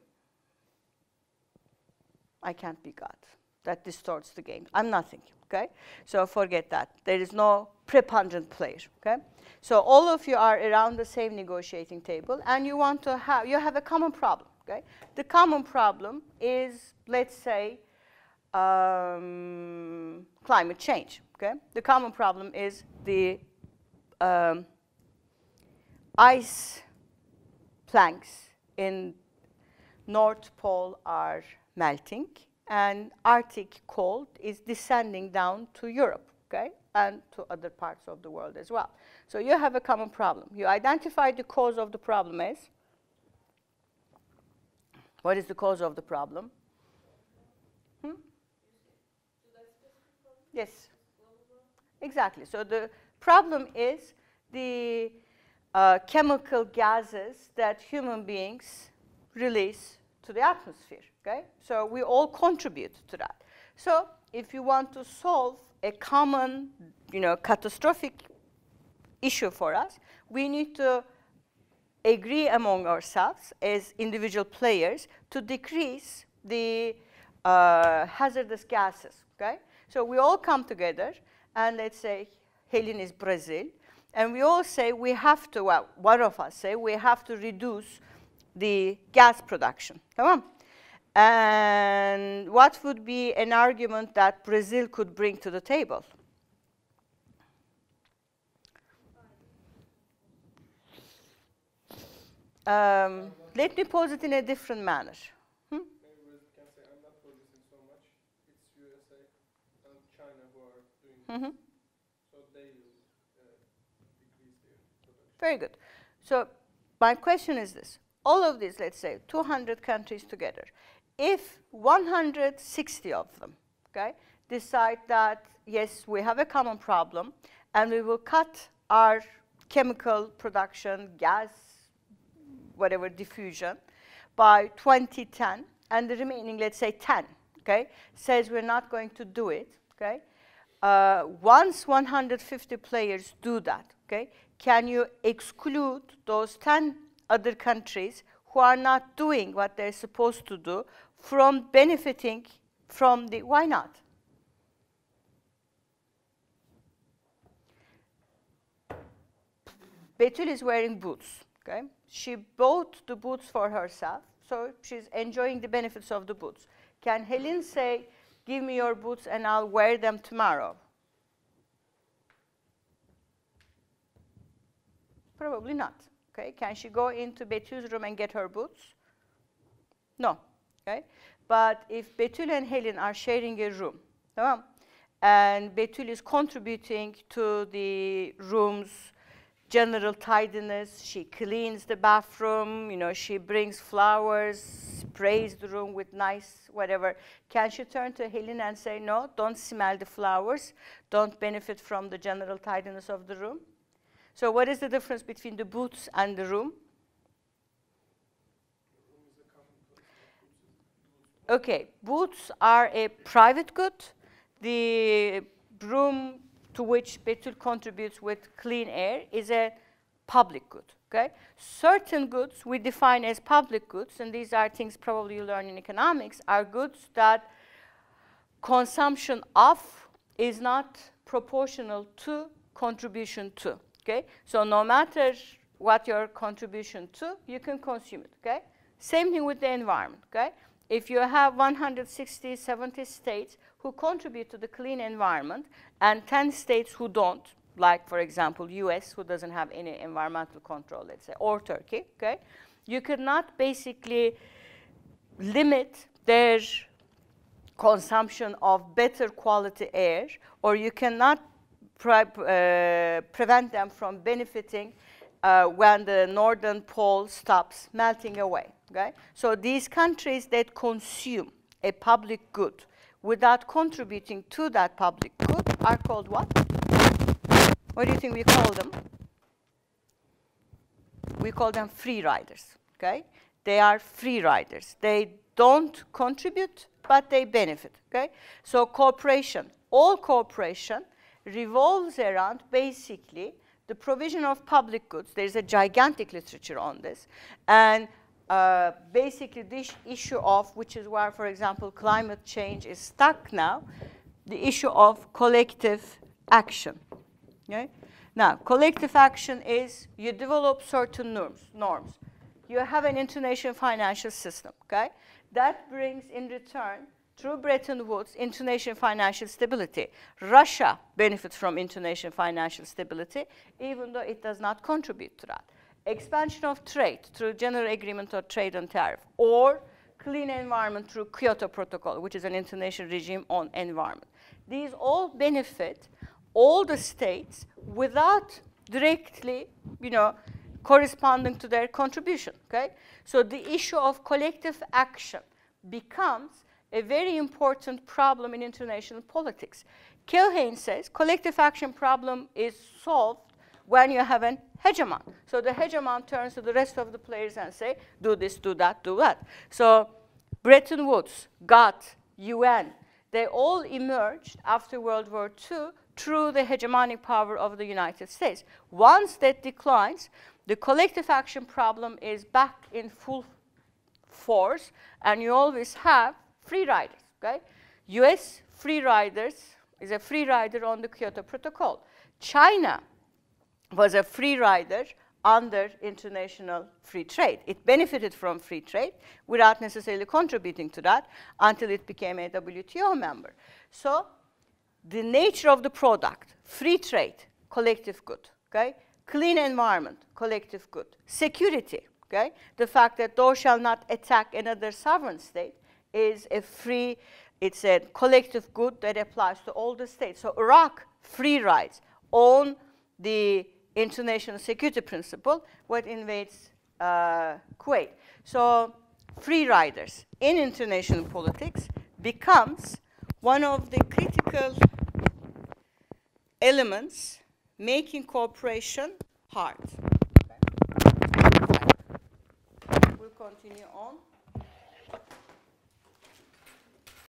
Speaker 1: I can't be God. That distorts the game. I'm nothing. Okay? So forget that. There is no preponderant player. Okay? So all of you are around the same negotiating table, and you want to have, you have a common problem. Okay? The common problem is, let's say, climate change. Okay? The common problem is the ice planks in North Pole are melting, and Arctic cold is descending down to Europe, okay, and to other parts of the world as well. So you have a common problem. You identify the cause of the problem as, what is the cause of the problem? Yes, exactly. So the problem is the chemical gases that human beings release to the atmosphere, okay? So we all contribute to that. So if you want to solve a common, catastrophic issue for us, we need to agree among ourselves as individual players to decrease the hazardous gases, okay? So we all come together, and let's say Helen is Brazil, and we all say we have to, well, one of us say we have to reduce the gas production, come on. And what would be an argument that Brazil could bring to the table? Let me pose it in a different manner.
Speaker 3: Maybe we can say I'm not producing so much. It's USA and China who are doing this. So they will decrease their production.
Speaker 1: Very good. So my question is this. All of these, let's say, 200 countries together, if 160 of them, okay, decide that, yes, we have a common problem, and we will cut our chemical production, gas, whatever, diffusion, by 2010, and the remaining, let's say, 10, okay, says we're not going to do it, okay, once 150 players do that, okay, can you exclude those 10 other countries who are not doing what they're supposed to do from benefiting from the, why not? Betül is wearing boots, okay? She bought the boots for herself, so she's enjoying the benefits of the boots. Can Helen say, give me your boots and I'll wear them tomorrow? Probably not. Okay, can she go into Betül's room and get her boots? No. Okay, but if Betül and Helen are sharing a room, and Betül is contributing to the room's general tidiness, she cleans the bathroom, she brings flowers, sprays the room with nice whatever, can she turn to Helen and say, no, don't smell the flowers, don't benefit from the general tidiness of the room? So what is the difference between the boots and the room? Okay, boots are a private good. The room to which Betül contributes with clean air is a public good, okay? Certain goods we define as public goods, and these are things probably you learn in economics, are goods that consumption of is not proportional to contribution to. Okay? So no matter what your contribution to, you can consume it. Okay? Same thing with the environment. Okay? If you have 160, 70 states who contribute to the clean environment and 10 states who don't, like, for example, US, who doesn't have any environmental control, let's say, or Turkey, okay? You could not basically limit their consumption of better quality air, or you cannot prevent them from benefiting when the northern pole stops melting away, okay? So these countries that consume a public good without contributing to that public good are called what? What do you think we call them? We call them free riders, okay? They are free riders. They don't contribute, but they benefit, okay? So cooperation, all cooperation revolves around basically the provision of public goods. There's a gigantic literature on this. And basically this issue of, which is where, for example, climate change is stuck now, the issue of collective action. Okay? Now, collective action is you develop certain norms. You have an international financial system, okay? That brings in return, through Bretton Woods, international financial stability. Russia benefits from international financial stability, even though it does not contribute to that. Expansion of trade through General Agreement on Trade and Tariff, or clean environment through Kyoto Protocol, which is an international regime on environment. These all benefit all the states without directly, corresponding to their contribution, okay? So the issue of collective action becomes a very important problem in international politics. Keohane says collective action problem is solved when you have an hegemon. So the hegemon turns to the rest of the players and say, do this, do that, do that. So Bretton Woods, GATT, UN, they all emerged after World War II through the hegemonic power of the United States. Once that declines, the collective action problem is back in full force, and you always have free riders, okay? US free riders is a free rider on the Kyoto Protocol. China was a free rider under international free trade. It benefited from free trade without necessarily contributing to that until it became a WTO member. So the nature of the product, free trade, collective good, okay? Clean environment, collective good. Security, okay? The fact that thou shalt not attack another sovereign state is a free, it's a collective good that applies to all the states. So Iraq, free rides on the international security principle, what invades Kuwait. So free riders in international politics becomes one of the critical elements making cooperation hard. Okay. We'll continue on.